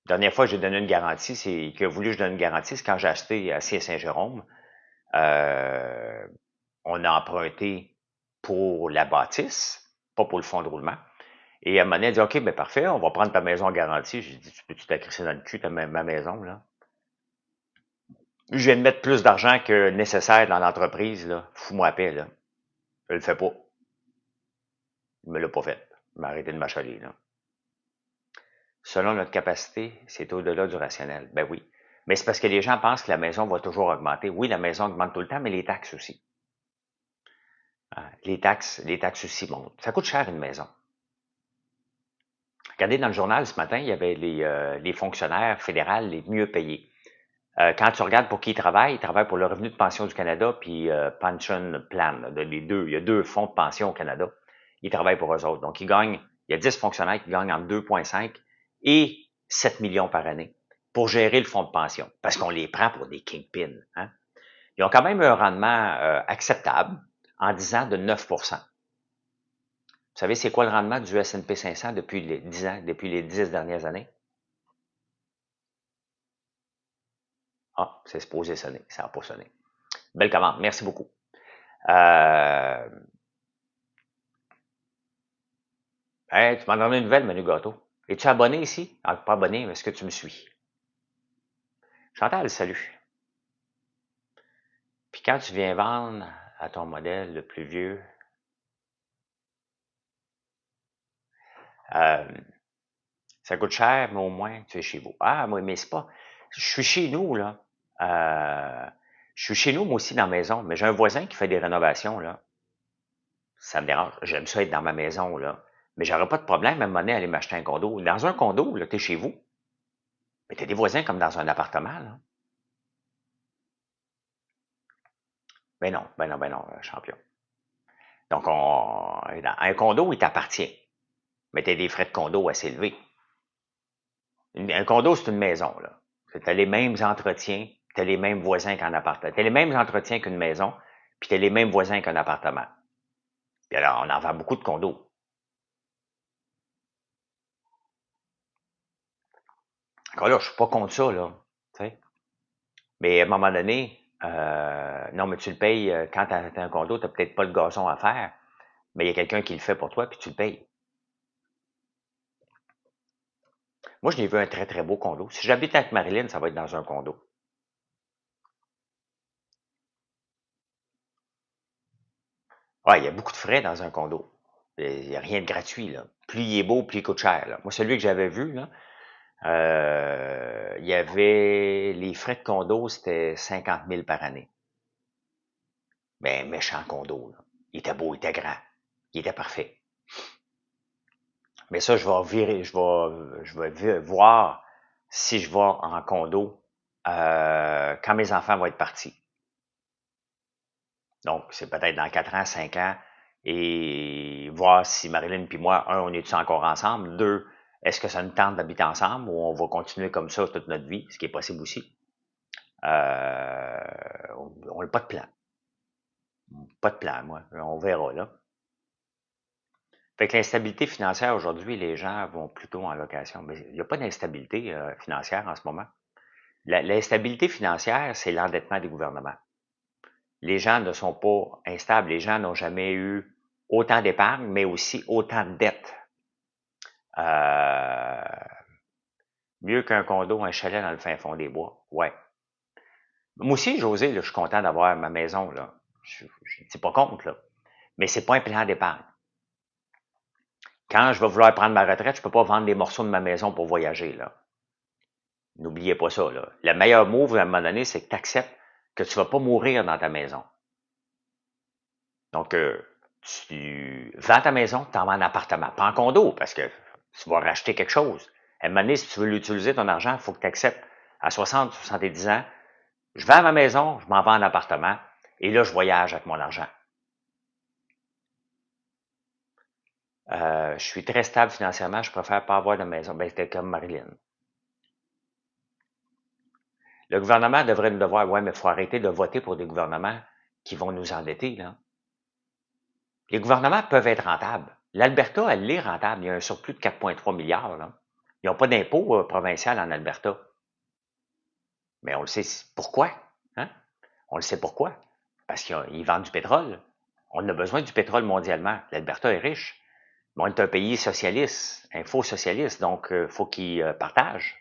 La dernière fois que j'ai donné une garantie, c'est qu'il a voulu que je donne une garantie, c'est quand j'ai acheté à Saint-Jérôme. On a emprunté pour la bâtisse, pas pour le fonds de roulement. Et à un moment donné, elle dit, OK, ben parfait, on va prendre ta maison en garantie. J'ai dit, tu peux-tu t'accrisser dans le cul, ma maison, là? Je viens de mettre plus d'argent que nécessaire dans l'entreprise, là. Fous-moi la paix, là. Je le fais pas. Il me l'a pas fait. Il m'a arrêté de m'achaler, là. Selon notre capacité, c'est au-delà du rationnel. Ben oui. Mais c'est parce que les gens pensent que la maison va toujours augmenter. Oui, la maison augmente tout le temps, mais les taxes aussi. Les taxes aussi montent. Ça coûte cher une maison. Regardez dans le journal ce matin, il y avait les fonctionnaires fédéraux les mieux payés. Quand tu regardes pour qui ils travaillent pour le Revenu de pension du Canada puis Pension Plan. Les deux, il y a 2 fonds de pension au Canada. Ils travaillent pour eux autres. Donc, ils gagnent, il y a 10 fonctionnaires qui gagnent entre 2,5 et 7 millions par année pour gérer le fonds de pension, parce qu'on les prend pour des kingpins. Hein? Ils ont quand même un rendement acceptable en 10 ans de 9 Vous savez, c'est quoi le rendement du S&P 500 depuis les 10 ans, depuis les 10 dernières années? Ah, c'est supposé sonner. Ça n'a pas sonné. Belle commande. Merci beaucoup. Hey, tu m'en donnes une nouvelle, Manu Gâteau. Es-tu abonné ici? Ah, pas abonné, mais est-ce que tu me suis? Chantal, salut. Puis quand tu viens vendre à ton modèle le plus vieux, euh, ça coûte cher, mais au moins tu es chez vous. Ah, moi, mais c'est pas. Je suis chez nous, là. Je suis chez nous, moi aussi, dans la maison, mais j'ai un voisin qui fait des rénovations, là. Ça me dérange. J'aime ça être dans ma maison, là. Mais j'aurais pas de problème à un moment donné à aller m'acheter un condo. Dans un condo, là, t'es chez vous. Mais t'as des voisins comme dans un appartement, là. Ben non, champion. Donc, un condo, il t'appartient. Mais tu as des frais de condo assez élevés. Un condo, c'est une maison, là. Tu as les mêmes entretiens, tu as les mêmes voisins qu'un appartement. Tu as les mêmes entretiens qu'une maison, puis tu as les mêmes voisins qu'un appartement. Puis alors, on en vend beaucoup de condos. Encore là, je suis pas contre ça, là. T'sais. Mais à un moment donné, non, mais tu le payes, quand tu as un condo, tu n'as peut-être pas le gazon à faire, mais il y a quelqu'un qui le fait pour toi, puis tu le payes. Moi, je l'ai vu un très, très beau condo. Si j'habite avec Marilyn, ça va être dans un condo. Ouais, il y a beaucoup de frais dans un condo. Il n'y a rien de gratuit, là. Plus il est beau, plus il coûte cher, là. Moi, celui que j'avais vu, là, il y avait les frais de condo, c'était 50 000 par année. Mais méchant condo, là. Il était beau, il était grand. Il était parfait. Mais ça, je vais voir si je vais en condo quand mes enfants vont être partis. Donc, c'est peut-être dans 4 ans, 5 ans, et voir si Marilyn puis moi, un, on est-tu encore ensemble? Deux, est-ce que ça nous tente d'habiter ensemble ou on va continuer comme ça toute notre vie, ce qui est possible aussi? Euh, on n'a pas de plan. Pas de plan, moi. On verra, là. Fait que l'instabilité financière aujourd'hui, les gens vont plutôt en location. Mais il n'y a pas d'instabilité financière en ce moment. L'instabilité financière, c'est l'endettement des gouvernements. Les gens ne sont pas instables. Les gens n'ont jamais eu autant d'épargne, mais aussi autant de dettes. Euh, mieux qu'un condo, un chalet dans le fin fond des bois. Ouais. Moi aussi, José, là, je suis content d'avoir ma maison. Là. Je ne dis pas contre, là. Mais c'est pas un plan d'épargne. Quand je vais vouloir prendre ma retraite, je peux pas vendre des morceaux de ma maison pour voyager. Là. N'oubliez pas ça. Là. Le meilleur move à un moment donné, c'est que tu acceptes que tu vas pas mourir dans ta maison. Donc, tu vends ta maison, tu en vends un appartement. Pas en condo, parce que tu vas racheter quelque chose. À un moment donné, si tu veux l'utiliser, ton argent, il faut que tu acceptes à 60, 70 ans, je vends ma maison, je m'en vends un appartement, et là, je voyage avec mon argent. Je suis très stable financièrement, je préfère pas avoir de maison. Ben, c'était comme Marilyn. Le gouvernement devrait nous devoir, ouais, mais il faut arrêter de voter pour des gouvernements qui vont nous endetter, là. Les gouvernements peuvent être rentables. L'Alberta, elle est rentable. Il y a un surplus de 4,3 milliards, là. Ils n'ont pas d'impôt provincial en Alberta. Mais on le sait pourquoi. Hein? On le sait pourquoi. Parce qu'ils vendent du pétrole. On a besoin du pétrole mondialement. L'Alberta est riche. Mais on est un pays socialiste, un faux socialiste. Donc, faut qu'ils partagent.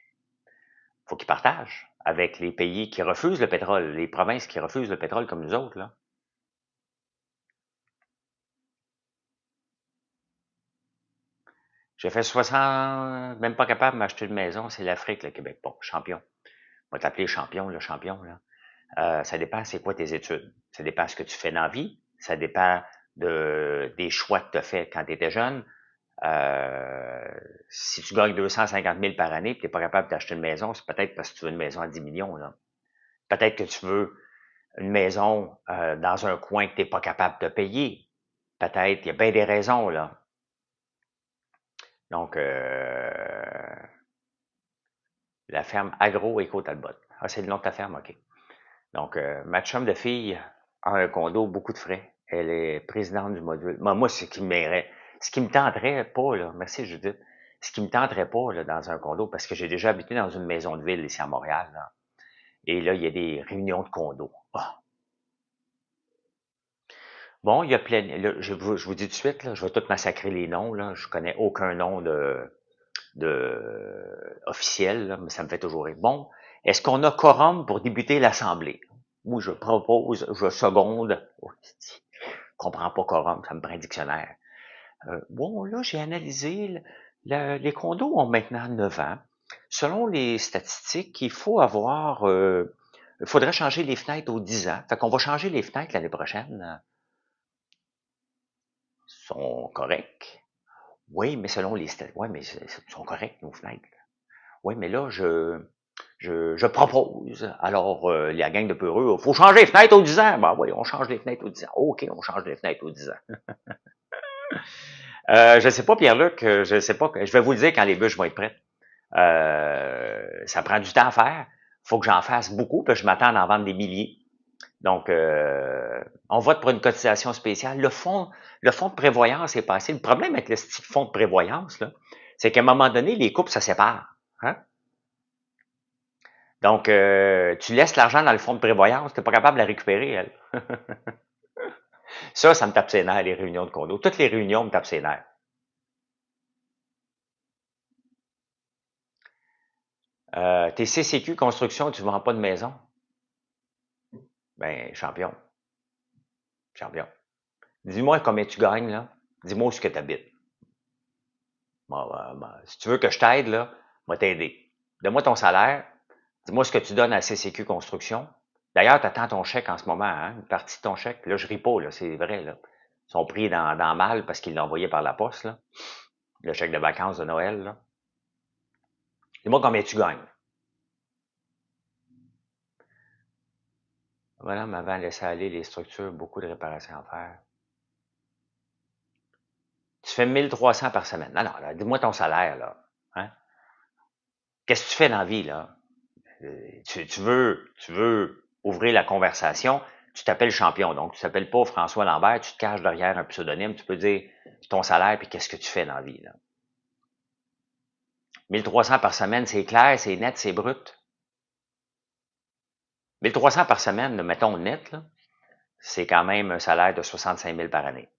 Faut qu'ils partagent avec les pays qui refusent le pétrole, les provinces qui refusent le pétrole comme nous autres, là. J'ai fait 60, même pas capable de m'acheter une maison, c'est l'Afrique, le Québec. Bon, champion. On va t'appeler champion, le champion, là. Ça dépend c'est quoi tes études. Ça dépend ce que tu fais dans la vie. Ça dépend des choix que tu as fait quand tu étais jeune. Euh, si tu gagnes 250 000 par année et tu n'es pas capable d'acheter une maison, c'est peut-être parce que tu veux une maison à 10 millions. Là. Peut-être que tu veux une maison dans un coin que tu n'es pas capable de payer. Peut-être, il y a bien des raisons. Là. Donc, la ferme Agro-Éco-Talbot. Ah, c'est le nom de ta ferme, OK. Donc, ma chum de fille a un condo, beaucoup de frais. Elle est présidente du module. Moi, ce qui me tenterait pas, là, merci Judith, ce qui me tenterait pas là, dans un condo, parce que j'ai déjà habité dans une maison de ville ici à Montréal, là, et là, il y a des réunions de condo. Ah. Bon, il y a plein. Là, je vous dis tout de suite, là, je vais tout massacrer les noms. Là, je connais aucun nom de officiel, là, mais ça me fait toujours rire. Bon, est-ce qu'on a quorum pour débuter l'Assemblée? Moi, je propose, je seconde. Oh, je comprends pas quorum, ça me prend un dictionnaire. Bon, là, j'ai analysé, les condos ont maintenant 9 ans. Selon les statistiques, il faudrait changer les fenêtres aux 10 ans. Fait qu'on va changer les fenêtres l'année prochaine. Sont corrects. Oui, mais selon les statistiques, oui, mais sont corrects, nos fenêtres. Oui, mais là, je propose. Alors, la gang de peureux, faut changer les fenêtres aux 10 ans. Ben oui, on change les fenêtres aux 10 ans. OK, on change les fenêtres aux 10 ans. Je sais pas, Pierre-Luc, je sais pas. Je vais vous le dire quand les bûches vont être prêtes. Ça prend du temps à faire. Faut que j'en fasse beaucoup, puis je m'attends à en vendre des milliers. Donc, on vote pour une cotisation spéciale. Le fonds de prévoyance est passé. Le problème avec le style fonds de prévoyance, là, c'est qu'à un moment donné, les couples se séparent. Hein? Donc, tu laisses l'argent dans le fonds de prévoyance, tu n'es pas capable de la récupérer, elle. Ça me tape ses nerfs, les réunions de condo. Toutes les réunions me tapent ses nerfs. T'es CCQ construction, tu ne vends pas de maison? Ben, champion. Champion. Dis-moi combien tu gagnes, là. Dis-moi où est-ce que tu habites. Bon, si tu veux que je t'aide, là, moi t'aider. Donne-moi ton salaire. Dis-moi ce que tu donnes à CCQ Construction. D'ailleurs, tu attends ton chèque en ce moment, hein? Une partie de ton chèque. Là, je ris pas, là, c'est vrai, là. Ils sont pris dans mal parce qu'ils l'ont envoyé par la poste, là. Le chèque de vacances de Noël, là. Dis-moi combien tu gagnes. Voilà, m'avant laissé aller les structures, beaucoup de réparations à faire. Tu fais 1300 par semaine. Non, non, là, dis-moi ton salaire, là. Hein? Qu'est-ce que tu fais dans la vie, là? Tu veux ouvrir la conversation, tu t'appelles champion. Donc, tu t'appelles pas François Lambert, tu te caches derrière un pseudonyme, tu peux dire ton salaire puis qu'est-ce que tu fais dans la vie, là. 1300 par semaine, c'est clair, c'est net, c'est brut. 1300 par semaine, mettons net, là, c'est quand même un salaire de 65 000 par année.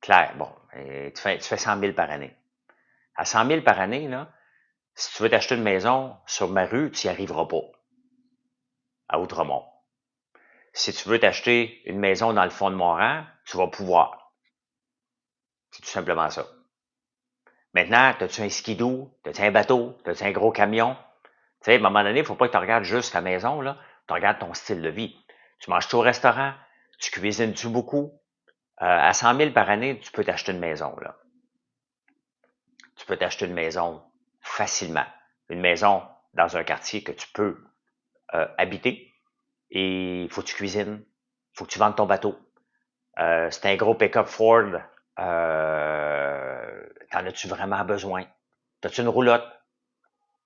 Clair, bon, tu fais 100 000 par année. À 100 000 par année, là, si tu veux t'acheter une maison sur ma rue, tu n'y arriveras pas, à Outremont. Si tu veux t'acheter une maison dans le fond de Montréal, tu vas pouvoir. C'est tout simplement ça. Maintenant, as-tu un skidoo? As-tu un bateau? As-tu un gros camion? Tu sais, à un moment donné, il ne faut pas que tu regardes juste ta maison, là. Tu regardes ton style de vie. Tu manges-tu au restaurant? Tu cuisines-tu beaucoup? À 100 000 par année, tu peux t'acheter une maison, là. Tu peux t'acheter une maison facilement. Une maison dans un quartier que tu peux habiter. Et il faut que tu cuisines. Il faut que tu vendes ton bateau. C'est un gros pick-up Ford. T'en as-tu vraiment besoin? T'as-tu une roulotte?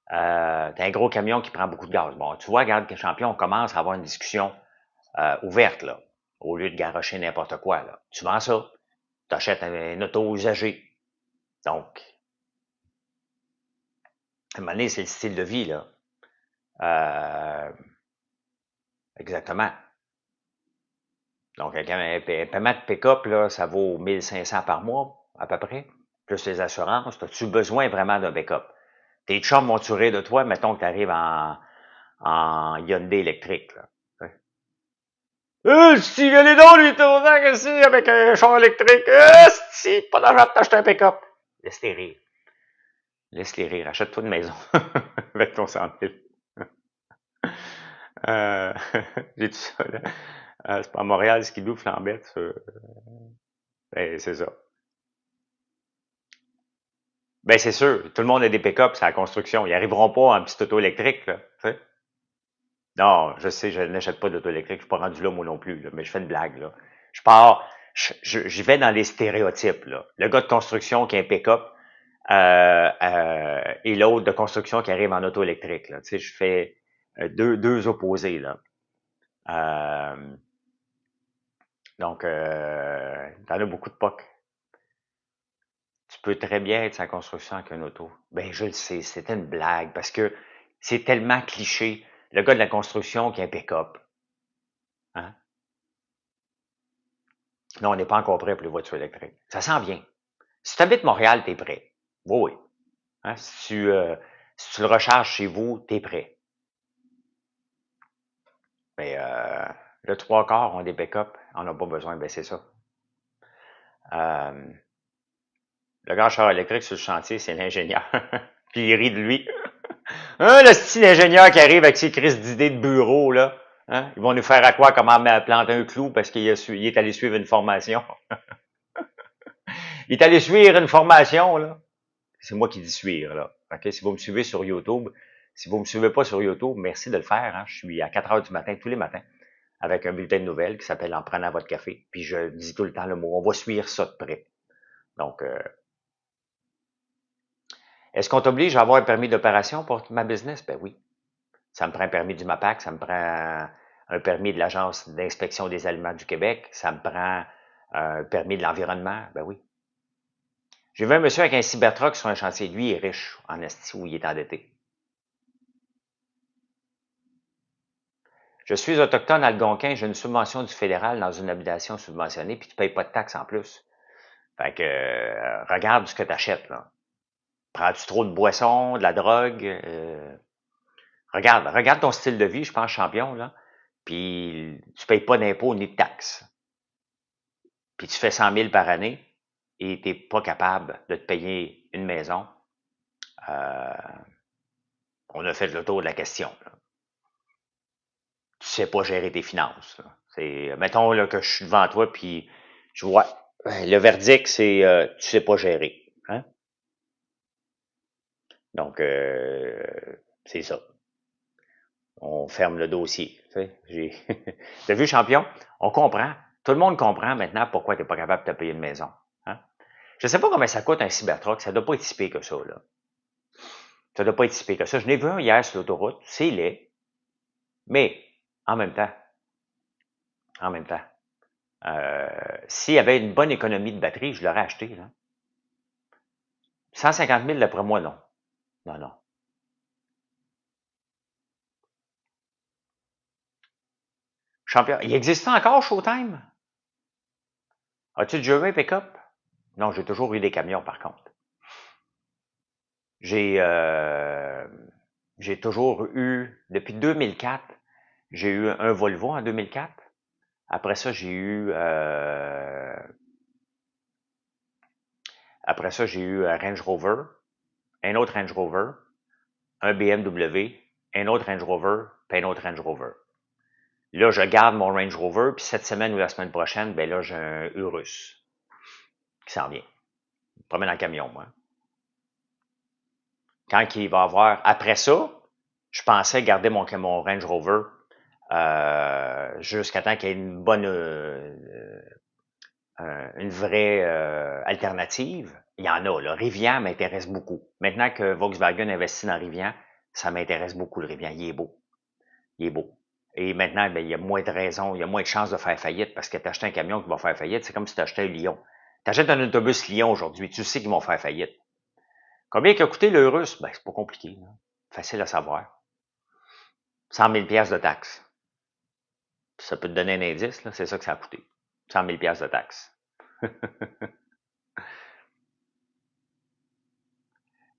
T'as un gros camion qui prend beaucoup de gaz. Bon, tu vois, regarde, champion, on commence à avoir une discussion ouverte, là, au lieu de garrocher n'importe quoi, là. Tu vends ça, tu achètes un auto usagé. Donc, à un moment donné, c'est le style de vie, là. Exactement. Donc, un paiement de pick-up, là, ça vaut 1500 par mois, à peu près, plus les assurances. As-tu besoin vraiment d'un pick-up? Tes chums vont tuer de toi, mettons que tu arrives en Hyundai électrique, là. Si, allez donc, lui, tourner ici avec un char électrique. Si, pas d'argent pour t'acheter un pick-up. Laisse-les rire. Laisse-les rire. Achète-toi une maison avec ton 100 000. J'ai tout ça, là. C'est pas à Montréal, Skidoo, Flambette. Ben, c'est ça. Ben, c'est sûr. Tout le monde a des pick-up, c'est la construction. Ils arriveront pas en petit auto électrique, là. Tu sais? Non, je sais, je n'achète pas d'auto électrique. Je suis pas rendu là, moi non plus, là, mais je fais une blague, là. Je pars, j'y vais dans les stéréotypes, là. Le gars de construction qui a un pick-up, et l'autre de construction qui arrive en auto électrique, là. Tu sais, je fais deux opposés, là. Donc, t'en as beaucoup de POC. Tu peux très bien être sans construction avec un auto. Ben, je le sais, c'était une blague parce que c'est tellement cliché. Le gars de la construction qui a un pick-up. Hein? Non, on n'est pas encore prêt pour les voitures électriques. Ça s'en vient. Si tu habites Montréal, tu es prêt. Oui, oui. Hein? Si tu le recharges chez vous, tu es prêt. Mais le trois quarts ont des pick-up. On n'a pas besoin, ben c'est ça. Le gars char électrique sur le chantier, c'est l'ingénieur. Puis il rit de lui. Hein, le style ingénieur qui arrive avec ses crises d'idées de bureau, là. Hein? Ils vont nous faire à quoi comment planter un clou parce qu'il est allé suivre une formation. Il est allé suivre une formation, là. C'est moi qui dis suivre, là. OK? Si vous me suivez sur YouTube, si vous me suivez pas sur YouTube, merci de le faire. Hein? Je suis à 4 heures du matin, tous les matins, avec un bulletin de nouvelles qui s'appelle En prenant votre café. Puis je dis tout le temps le mot, on va suivre ça de près. Donc, est-ce qu'on t'oblige à avoir un permis d'opération pour ma business? Ben oui. Ça me prend un permis du MAPAC, ça me prend un permis de l'Agence d'inspection des aliments du Québec, ça me prend un permis de l'environnement. Ben oui. J'ai vu un monsieur avec un Cybertruck sur un chantier. Lui, il est riche en esti ou il est endetté. Je suis autochtone algonquin, j'ai une subvention du fédéral dans une habitation subventionnée, puis tu payes pas de taxes en plus. Fait que regarde ce que tu achètes, là. Prends-tu trop de boissons, de la drogue? Regarde ton style de vie, je pense champion, là. Puis tu payes pas d'impôts ni de taxes. Puis tu fais 100 000 par année et tu n'es pas capable de te payer une maison. Euh, on a fait le tour de la question, là. Tu sais pas gérer tes finances, là. C'est, mettons là, que je suis devant toi, puis je vois, le verdict, c'est tu sais pas gérer. Hein? Donc, c'est ça. On ferme le dossier. Tu sais, t'as vu, champion? On comprend. Tout le monde comprend maintenant pourquoi tu n'es pas capable de te payer une maison. Hein? Je sais pas combien ça coûte un Cybertruck. Ça doit pas être si pire que ça, là. Ça doit pas être si pire que ça. Je n'ai vu un hier sur l'autoroute. C'est laid. Mais, en même temps, en même temps, s'il y avait une bonne économie de batterie, je l'aurais acheté, là. 150 000, d'après moi, non. Non, non. Champion. Il existe encore Showtime? As-tu déjà eu un pick-up? Non, j'ai toujours eu des camions, par contre. J'ai j'ai toujours eu, depuis 2004, j'ai eu un Volvo en 2004. Après ça, j'ai eu un Range Rover, un autre Range Rover, un BMW, un autre Range Rover, puis un autre Range Rover. Là, je garde mon Range Rover, puis cette semaine ou la semaine prochaine, ben là, j'ai un Urus qui s'en vient. Je me promène en camion, moi. Quand il va avoir... Après ça, je pensais garder mon Range Rover jusqu'à temps qu'il y ait une bonne... une vraie alternative. Il y en a, là. Rivian m'intéresse beaucoup. Maintenant que Volkswagen investit dans Rivian, ça m'intéresse beaucoup, le Rivian. Il est beau. Il est beau. Et maintenant, ben, il y a moins de raisons, il y a moins de chances de faire faillite parce que t'achètes un camion qui va faire faillite, c'est comme si t'achetais un Lyon. T'achètes un autobus Lyon aujourd'hui, tu sais qu'ils vont faire faillite. Combien il a coûté le Russe? Ben, c'est pas compliqué, là. Facile à savoir. 100 000 de taxes. Ça peut te donner un indice, là, c'est ça que ça a coûté. 100 000 de taxes.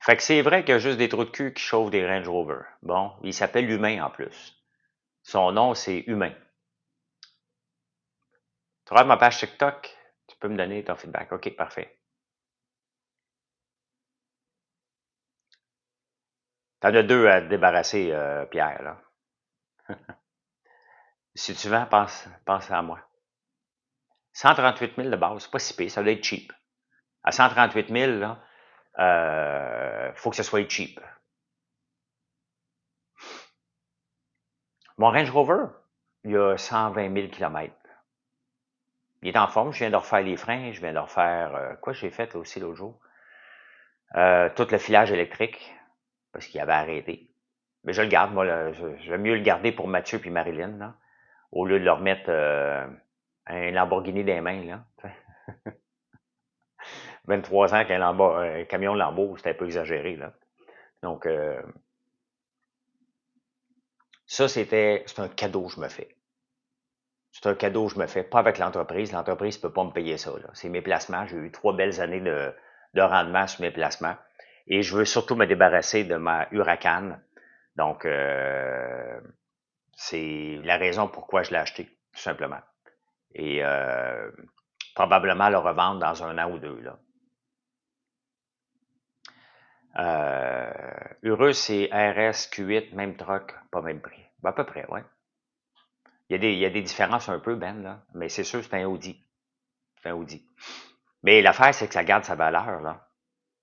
Fait que c'est vrai qu'il y a juste des trous de cul qui chauffent des Range Rover. Bon, il s'appelle Humain en plus. Son nom, c'est Humain. Tu regardes ma page TikTok, tu peux me donner ton feedback. OK, parfait. T'en as deux à te débarrasser, Pierre, là. Si tu vends, pense à moi. 138 000 de base, c'est pas si pire, ça doit être cheap. À 138 000, là, faut que ce soit cheap. Mon Range Rover, il y a 120 000 km. Il est en forme, je viens de refaire les freins, je viens de refaire... quoi j'ai fait là, aussi l'autre jour? Tout le filage électrique, parce qu'il avait arrêté. Mais je le garde, moi, j'aime mieux le garder pour Mathieu puis Marilyn, là, au lieu de leur mettre un Lamborghini des mains, là. 23 ans qu'un camion Lambo, c'était un peu exagéré, là. Donc, ça, c'est un cadeau que je me fais. C'est un cadeau que je me fais, pas avec l'entreprise. L'entreprise ne peut pas me payer ça, là. C'est mes placements. J'ai eu 3 belles années de rendement sur mes placements. Et je veux surtout me débarrasser de ma Huracan. Donc, c'est la raison pourquoi je l'ai acheté, tout simplement. Et probablement le revendre dans 1 an ou 2, là. Urus, c'est RS, Q8, même truck, pas même prix. Ben, à peu près, ouais. Il y a des différences un peu, Ben, là. Mais c'est sûr, c'est un Audi. C'est un Audi. Mais l'affaire, c'est que ça garde sa valeur, là.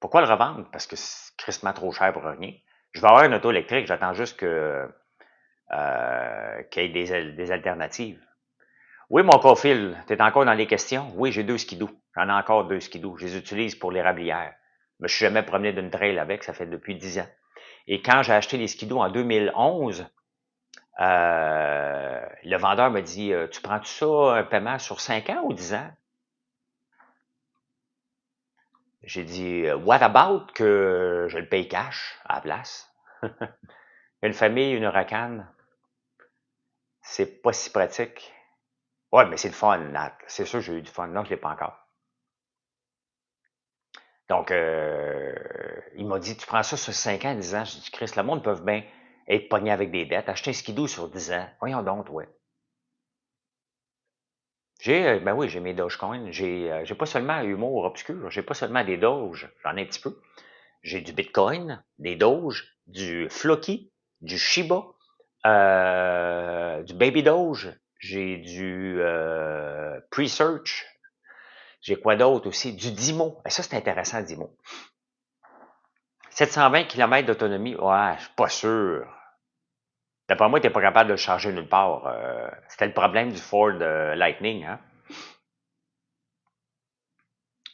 Pourquoi le revendre? Parce que c'est crissement trop cher pour rien. Je vais avoir une auto électrique, j'attends juste qu'il y ait des alternatives. Oui, mon profil, tu es encore dans les questions? Oui, j'ai 2 skidoo. J'en ai encore 2 skidoo. Je les utilise pour les rablières. Je me suis jamais promené d'une trail avec, ça fait depuis 10 ans. Et quand j'ai acheté les skidoo en 2011, le vendeur me dit, tu prends-tu ça, un paiement sur 5 ans ou 10 ans? J'ai dit, what about que je le paye cash à la place? Une famille, une racane, c'est pas si pratique. Ouais, mais c'est le fun, Nat. C'est sûr que j'ai eu du fun. Non, je l'ai pas encore. Donc, il m'a dit, tu prends ça sur 5 ans, 10 ans. J'ai dit, Chris, le monde peut bien être pogné avec des dettes. Acheter un skidoo sur 10 ans. Voyons donc, ouais. Ben oui, j'ai mes Dogecoin. J'ai pas seulement humour obscur. J'ai pas seulement des Doge. J'en ai un petit peu. J'ai du Bitcoin, des Doge, du Floki, du Shiba, du Baby Doge. J'ai du Presearch. J'ai quoi d'autre aussi? Du Dimo. Et ça, c'est intéressant, Dimo. 720 km d'autonomie, ouais, je suis pas sûr. D'après moi, tu n'es pas capable de le charger nulle part. C'était le problème du Ford Lightning. Hein?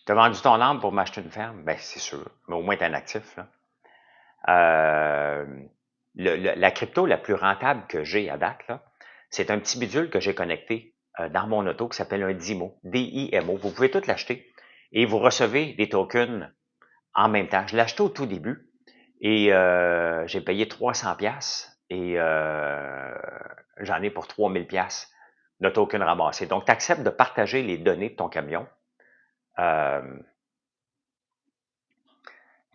Tu as vendu ton âme pour m'acheter une ferme? Ben, c'est sûr. Mais au moins, tu es un actif. Là. Euh, la crypto la plus rentable que j'ai à date, là, c'est un petit bidule que j'ai connecté dans mon auto qui s'appelle un DIMO. D-I-M-O. Vous pouvez tout l'acheter et vous recevez des tokens en même temps. Je l'ai acheté au tout début et j'ai payé 300 pièces et j'en ai pour 3000 pièces de token ramassé. Donc, tu acceptes de partager les données de ton camion. Tu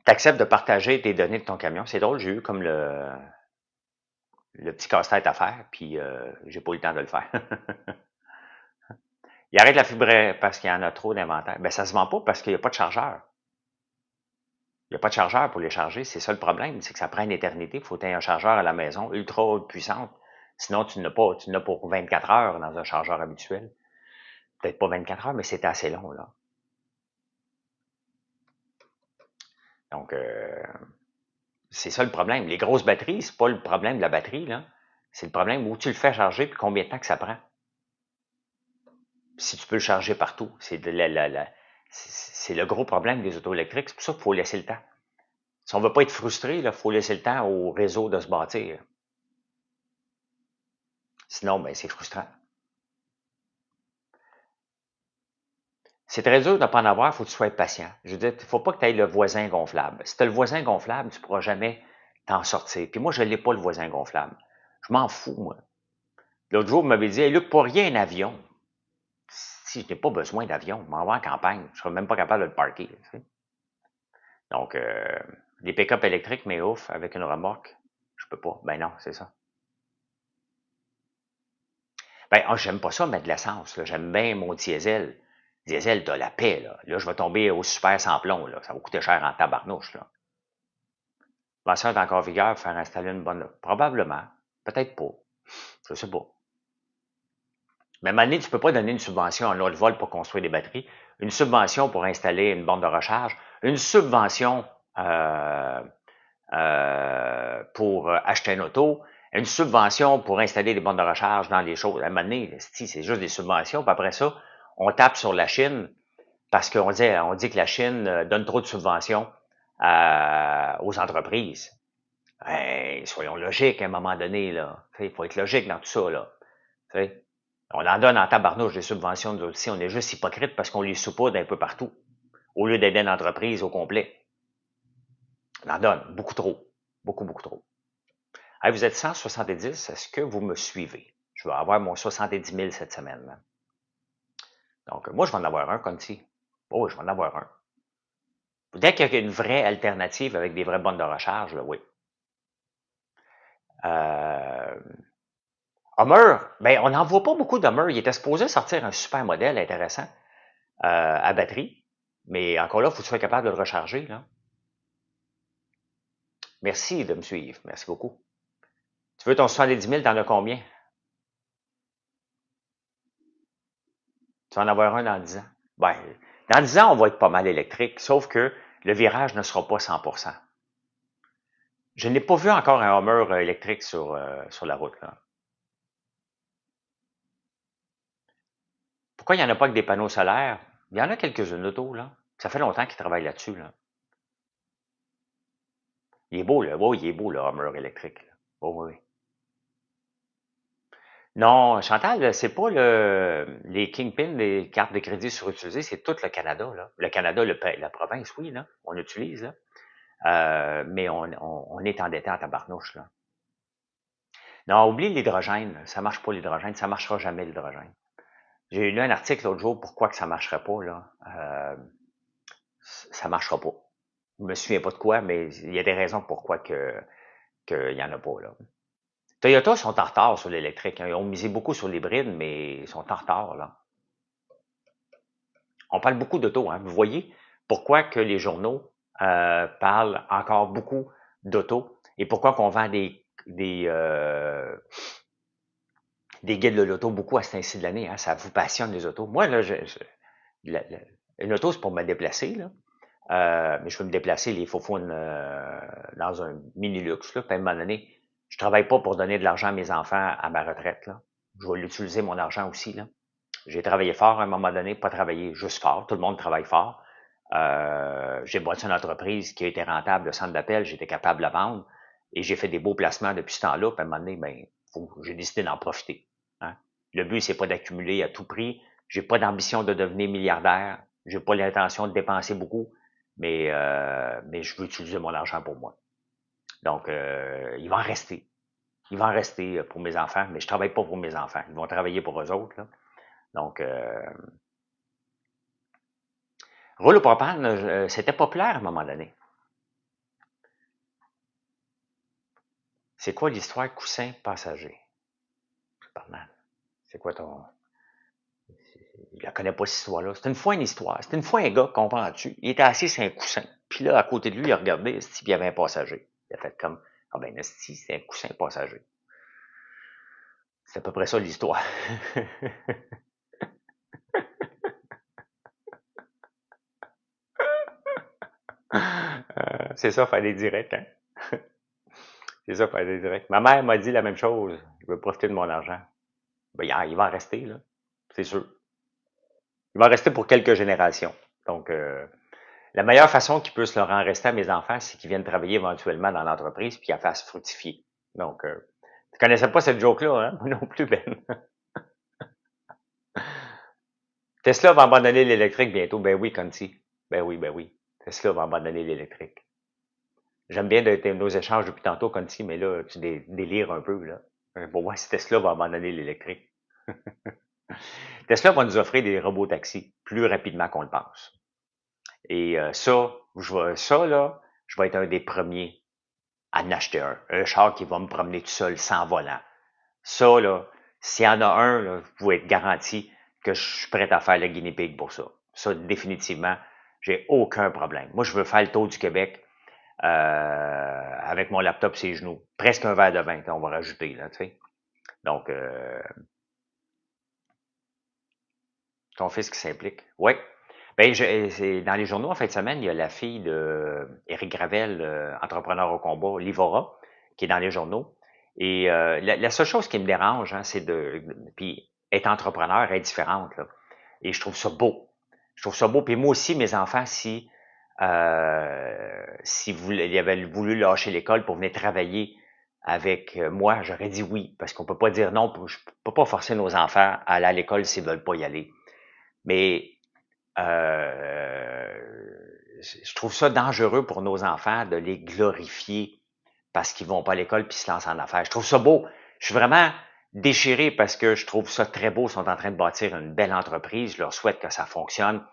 acceptes de partager tes données de ton camion. C'est drôle, j'ai eu comme le petit casse-tête à faire, puis j'ai pas eu le temps de le faire. Il arrête la fibre parce qu'il y en a trop d'inventaire. Ben, ça se vend pas parce qu'il n'y a pas de chargeur. Il n'y a pas de chargeur pour les charger. C'est ça le problème, c'est que ça prend une éternité. Il faut que tu aies un chargeur à la maison ultra puissante. Sinon, tu n'as pas, tu n'as pour 24 heures dans un chargeur habituel. Peut-être pas 24 heures, mais c'est assez long, là. Donc, c'est ça le problème. Les grosses batteries, c'est pas le problème de la batterie, là. C'est le problème où tu le fais charger puis combien de temps que ça prend. Si tu peux le charger partout. C'est le gros problème des autos électriques. C'est pour ça qu'il faut laisser le temps. Si on veut pas être frustré, il faut laisser le temps au réseau de se bâtir. Sinon, ben, c'est frustrant. C'est très dur de ne pas en avoir, il faut que tu sois patient. Je veux dire, il ne faut pas que tu aies le voisin gonflable. Si tu as le voisin gonflable, tu ne pourras jamais t'en sortir. Puis moi, je n'ai pas le voisin gonflable. Je m'en fous, moi. L'autre jour, vous m'avez dit, hey, Luc, pour rien un avion. Si je n'ai pas besoin d'avion, je m'en vais en campagne. Je ne serai même pas capable de le parker. Tu sais. Donc, des pick-up électriques, mais ouf, avec une remorque, je peux pas. Ben non, c'est ça. Ben, j'aime pas ça mettre de l'essence. J'aime bien mon diesel. Diesel, t'as la paix. Là, je vais tomber au super sans plomb. Là. Ça va coûter cher en tabarnouche. Là. L'invention est encore en vigueur, faire installer une bonne. Probablement. Peut-être pas. Je sais pas. Mais à un moment donné, tu peux pas donner une subvention à un autre vol pour construire des batteries, une subvention pour installer une borne de recharge, une subvention pour acheter une auto, une subvention pour installer des bornes de recharge dans les choses. À un moment donné, c'est juste des subventions. Puis après ça, on tape sur la Chine parce qu'on dit que la Chine donne trop de subventions aux entreprises. Ben, soyons logiques à un moment donné, là. Il faut être logique dans tout ça, là. T'sais. On en donne en tabarnouche des subventions, nous aussi. On est juste hypocrite parce qu'on les saupoudre un peu partout, au lieu d'aider une entreprise au complet. On en donne beaucoup trop. Beaucoup, beaucoup trop. Hey, vous êtes 170, est-ce que vous me suivez? Je vais avoir mon 70 000 cette semaine. Hein. Donc, moi, je vais en avoir un, Conti. Oh, oui, je vais en avoir un. Dès qu'il y a une vraie alternative avec des vraies bornes de recharge, là, oui. Hummer, ben, on n'en voit pas beaucoup d'Hummer. Il était supposé sortir un super modèle intéressant à batterie. Mais encore là, il faut que tu sois capable de le recharger. Là. Merci de me suivre. Merci beaucoup. Tu veux ton 70 000, t'en as combien? Tu vas en avoir un dans 10 ans. Ben, dans 10 ans, on va être pas mal électrique, sauf que le virage ne sera pas 100%. Je n'ai pas vu encore un Hummer électrique sur la route, là. Pourquoi il n'y en a pas que des panneaux solaires? Il y en a quelques-unes autos, là. Ça fait longtemps qu'ils travaillent là-dessus, là. Il est beau, là. Oui, il est beau, le Hummer électrique, là. Oh, oui, oui. Non, Chantal, c'est pas les kingpins des cartes de crédit surutilisées, c'est tout le Canada, là. Le Canada, la province, oui, là. On utilise, là. Mais on est endetté en tabarnouche, là. Non, oublie l'hydrogène. Ça marche pas l'hydrogène. Ça marchera jamais l'hydrogène. J'ai lu un article l'autre jour, pourquoi que ça marcherait pas, là. Ça marchera pas. Je me souviens pas de quoi, mais il y a des raisons pourquoi qu'il y en a pas, là. Toyota sont en retard sur l'électrique, hein. Ils ont misé beaucoup sur l'hybride, mais ils sont en retard, là. On parle beaucoup d'auto, hein. Vous voyez pourquoi que les journaux parlent encore beaucoup d'auto et pourquoi qu'on vend des guides de l'auto beaucoup à ce temps-ci de l'année, hein. Ça vous passionne les autos. Moi, là, une auto, c'est pour me déplacer, là. Mais je peux me déplacer les faufounes dans un mini-luxe, là. Puis à un moment donné, je travaille pas pour donner de l'argent à mes enfants à ma retraite, là. Je vais l'utiliser, mon argent aussi, là. J'ai travaillé fort à un moment donné, pas travailler juste fort. Tout le monde travaille fort. J'ai bâti une entreprise qui a été rentable, le centre d'appel, j'étais capable de la vendre. Et j'ai fait des beaux placements depuis ce temps-là. Puis à un moment donné, ben, j'ai décidé d'en profiter, hein. Le but, c'est pas d'accumuler à tout prix. J'ai pas d'ambition de devenir milliardaire. J'ai pas l'intention de dépenser beaucoup. Mais je veux utiliser mon argent pour moi. Donc, il va en rester. Il va en rester pour mes enfants, mais je travaille pas pour mes enfants. Ils vont travailler pour eux autres, là. Donc, rouleau propane, c'était populaire à un moment donné. C'est quoi l'histoire coussin passager? Superman. C'est quoi ton... Il la connaît pas cette histoire-là. C'était une fois une histoire. C'était une fois un gars, comprends-tu? Il était assis sur un coussin. Puis là, à côté de lui, il a regardé, puis il y avait un passager. Il a fait comme, ah ben, esti, c'est un coussin passager. C'est à peu près ça l'histoire. C'est ça, faire des directs, hein? C'est ça, faire des directs. Ma mère m'a dit la même chose. Je veux profiter de mon argent. Ben, il va en rester, là. C'est sûr. Il va en rester pour quelques générations. Donc, la meilleure façon qu'ils puissent leur en rester à mes enfants, c'est qu'ils viennent travailler éventuellement dans l'entreprise puis qu'ils la fassent fructifier. Donc, tu connaissais pas cette joke-là, hein? Moi non plus, Ben. Tesla va abandonner l'électrique bientôt. Ben oui, Conti. Ben oui, ben oui. Tesla va abandonner l'électrique. J'aime bien nos échanges depuis tantôt, Conti, mais là, tu délires un peu, là. Pour moi, si Tesla va abandonner l'électrique. Tesla va nous offrir des robots taxis plus rapidement qu'on le pense. Et ça, là, je vais être un des premiers à en acheter un. Un char qui va me promener tout seul, sans volant. Ça, là, s'il y en a un, là, vous pouvez être garanti que je suis prêt à faire le guinea pig pour ça. Ça, définitivement, j'ai aucun problème. Moi, je veux faire le tour du Québec avec mon laptop sur les genoux. Presque un verre de vin, on va rajouter, là, tu sais. Donc, ton fils qui s'implique. Oui. Ben, c'est dans les journaux en fin de semaine, il y a la fille de Éric Gravel, entrepreneur au combat, Livora, qui est dans les journaux. Et la seule chose qui me dérange, hein, c'est puis être entrepreneur est différente, là. Et je trouve ça beau. Je trouve ça beau. Puis moi aussi, mes enfants, si ils avaient voulu lâcher l'école pour venir travailler avec moi, j'aurais dit oui, parce qu'on peut pas dire non. Je peux pas forcer nos enfants à aller à l'école s'ils veulent pas y aller. Mais je trouve ça dangereux pour nos enfants de les glorifier parce qu'ils vont pas à l'école puis se lancent en affaires. Je trouve ça beau. Je suis vraiment déchiré parce que je trouve ça très beau. Ils sont en train de bâtir une belle entreprise. Je leur souhaite que ça fonctionne.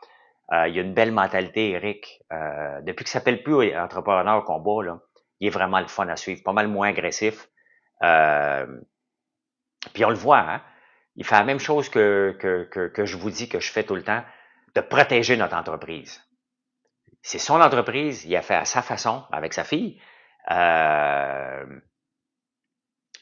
Il y a une belle mentalité, Eric. Depuis qu'il s'appelle plus Entrepreneur au combat, là, il est vraiment le fun à suivre. Pas mal moins agressif. Puis on le voit, hein? Il fait la même chose que je vous dis que je fais tout le temps, de protéger notre entreprise. C'est son entreprise, il a fait à sa façon, avec sa fille,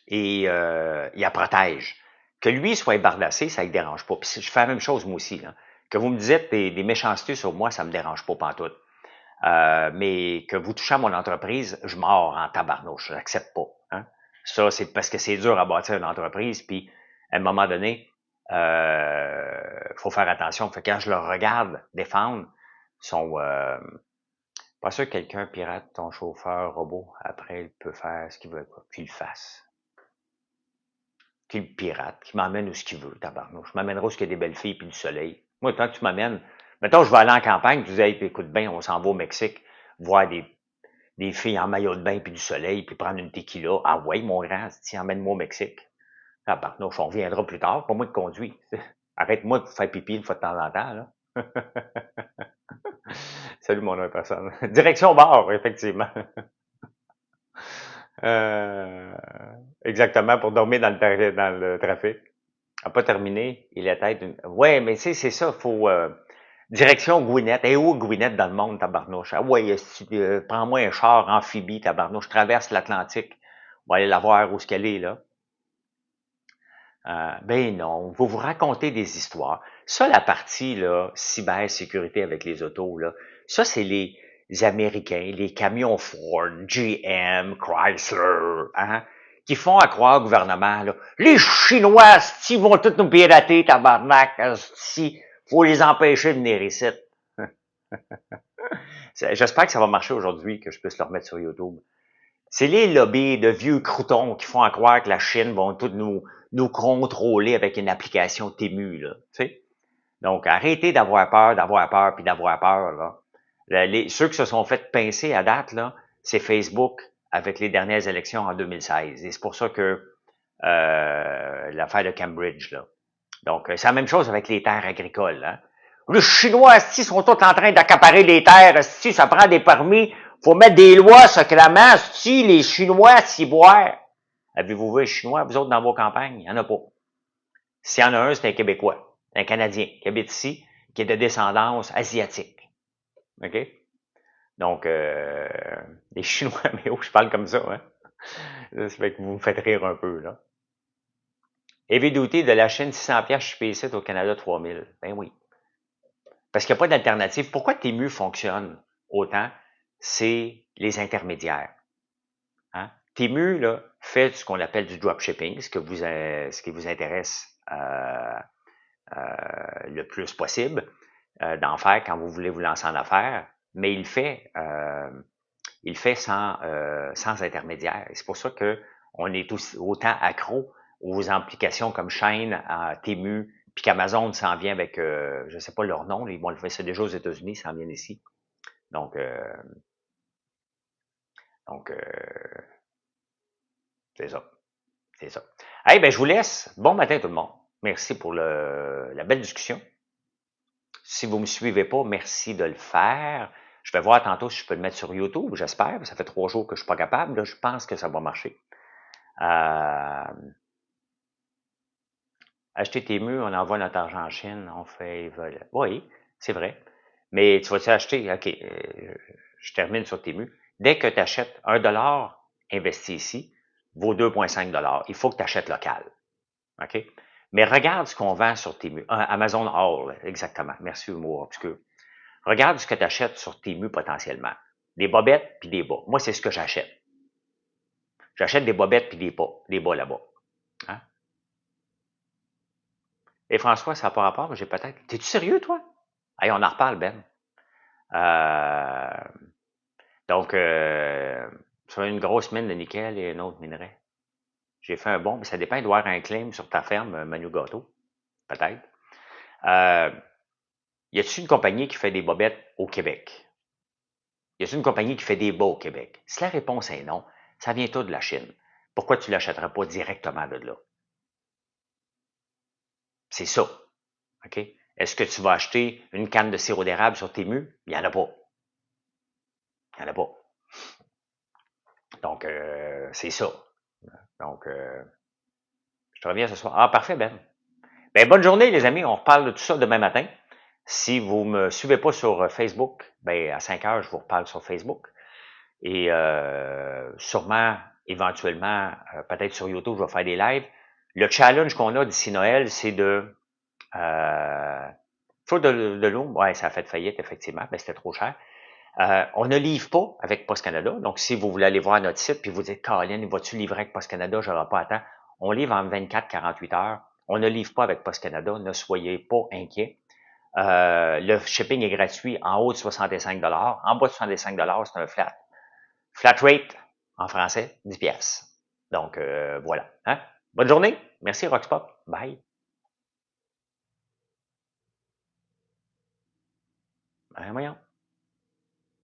et il la protège. Que lui soit bardassé, ça ne le dérange pas. Puis je fais la même chose moi aussi, là. Que vous me dites des méchancetés sur moi, ça me dérange pas pantoute. mais que vous touchez à mon entreprise, je mords en tabarnouche, je n'accepte pas. Hein. Ça, c'est parce que c'est dur à bâtir une entreprise, puis à un moment donné, faut faire attention. Fait que quand je le regarde défendre, ils sont pas sûr que quelqu'un pirate ton chauffeur robot, après il peut faire ce qu'il veut, quoi, qu'il le fasse. Qu'il pirate, qu'il m'emmène où ce qu'il veut, tabarnouche. Je m'amènerai où il y a des belles filles puis du soleil. Moi, tant que tu m'amènes, mettons, je vais aller en campagne, tu dis, hey, écoute bien, on s'en va au Mexique, voir des filles en maillot de bain puis du soleil, puis prendre une tequila. Ah ouais, mon grand, tiens, emmène-moi au Mexique. Tabarnouche, on reviendra plus tard, pas moi de conduire. Arrête-moi de faire pipi une fois de temps en temps, là. Salut mon nom est personne. Direction bar, effectivement. Euh, exactement, pour dormir dans le trafic. A pas terminé, il est tête d'une... Ouais, mais tu sais, c'est ça, faut... direction Gwinnett. Et où Gwinnett dans le monde, tabarnouche? Ah ouais, prends-moi un char amphibie, tabarnouche. Je traverse l'Atlantique. On va aller la voir où ce qu'elle est, là. Ben non, vous vous racontez des histoires. Ça, la partie, là, cybersécurité avec les autos, là, ça, c'est les Américains, les camions Ford, GM, Chrysler, hein, qui font à croire au gouvernement, là, les Chinois, ils vont tous nous pirater, tabarnak, si, faut les empêcher de venir ici. J'espère que ça va marcher aujourd'hui, que je puisse le remettre sur YouTube. C'est les lobbies de vieux croutons qui font à croire que la Chine vont tout nous contrôler avec une application Temu, là, tu sais. Donc, arrêtez d'avoir peur, puis d'avoir peur, là. Ceux qui se sont fait pincer à date, là, c'est Facebook avec les dernières élections en 2016. Et c'est pour ça que l'affaire de Cambridge, là. Donc, c'est la même chose avec les terres agricoles, hein. Les Chinois, si sont tous en train d'accaparer les terres, si ça prend des permis, faut mettre des lois secrètement, si les Chinois s'y boivent. Avez-vous vu les Chinois, vous autres, dans vos campagnes? Il n'y en a pas. S'il y en a un, c'est un Québécois, un Canadien qui habite ici, qui est de descendance asiatique. OK? Donc, les Chinois, mais oh, je parle comme ça, hein? Ça fait que vous me faites rire un peu, là. Heavy-duty de la Chine, 600 pièces chez PCT au Canada, 3000. Ben oui. Parce qu'il n'y a pas d'alternative. Pourquoi Temu fonctionne autant? C'est les intermédiaires. Hein? Temu là, fait ce qu'on appelle du dropshipping, ce qui vous intéresse le plus possible d'en faire quand vous voulez vous lancer en affaires, mais il fait sans intermédiaire. Et c'est pour ça que on est autant accro aux applications comme Shine, Temu, puis qu'Amazon s'en vient avec, je ne sais pas leur nom, ils vont le faire, c'est déjà aux États-Unis, ils s'en viennent ici. Donc, donc c'est ça. C'est ça. Hey, ben, je vous laisse. Bon matin tout le monde. Merci pour la belle discussion. Si vous ne me suivez pas, merci de le faire. Je vais voir tantôt si je peux le mettre sur YouTube, j'espère. Ça fait 3 jours que je ne suis pas capable. Là, je pense que ça va marcher. Acheter tes murs, on envoie notre argent en Chine, on fait... Oui, c'est vrai. Mais tu vas-tu acheter? OK, je termine sur tes murs. Dès que tu achètes $1 investi ici, vaut 2,5 $. Il faut que tu achètes local. OK? Mais regarde ce qu'on vend sur Temu. Amazon All, exactement. Merci, humour obscur. Regarde ce que tu achètes sur Temu potentiellement. Des bobettes puis des bas. Moi, c'est ce que j'achète. J'achète des bobettes puis des bas là-bas. Hein? Et François, ça n'a pas rapport, mais j'ai peut-être... T'es-tu sérieux, toi? Allez, on en reparle, Ben. Donc, tu as une grosse mine de nickel et un autre minerai. J'ai fait un bon, mais ça dépend, il doit y avoir un claim sur ta ferme, Manu Gâteau. Peut-être. Y a-t-il une compagnie qui fait des bobettes au Québec? Y a-t-il une compagnie qui fait des bas au Québec? Si la réponse est non, ça vient tout de la Chine. Pourquoi tu ne l'achèterais pas directement de là? C'est ça. OK? Est-ce que tu vas acheter une canne de sirop d'érable sur Temu? Il n'y en a pas. Il n'y en a pas. Donc, c'est ça. Donc, je te reviens ce soir. Ah, parfait, Ben. Ben, bonne journée, les amis. On reparle de tout ça demain matin. Si vous ne me suivez pas sur Facebook, ben, à 5 heures, je vous reparle sur Facebook. Et sûrement, éventuellement, peut-être sur YouTube, je vais faire des lives. Le challenge qu'on a d'ici Noël, c'est de... faut de l'eau. Ouais, ça a fait faillite, effectivement. Ben, c'était trop cher. On ne livre pas avec Post Canada. Donc, si vous voulez aller voir notre site puis vous dites, Caroline, vas-tu livrer avec Post Canada? Je n'aurai pas à temps. On livre en 24-48 heures. On ne livre pas avec Post Canada. Ne soyez pas inquiets. Le shipping est gratuit en haut de 65 En bas de 65 c'est un flat. Flat rate, en français, 10 pièces. Donc, voilà. Hein? Bonne journée. Merci, Roxpop. Bye. Voyons.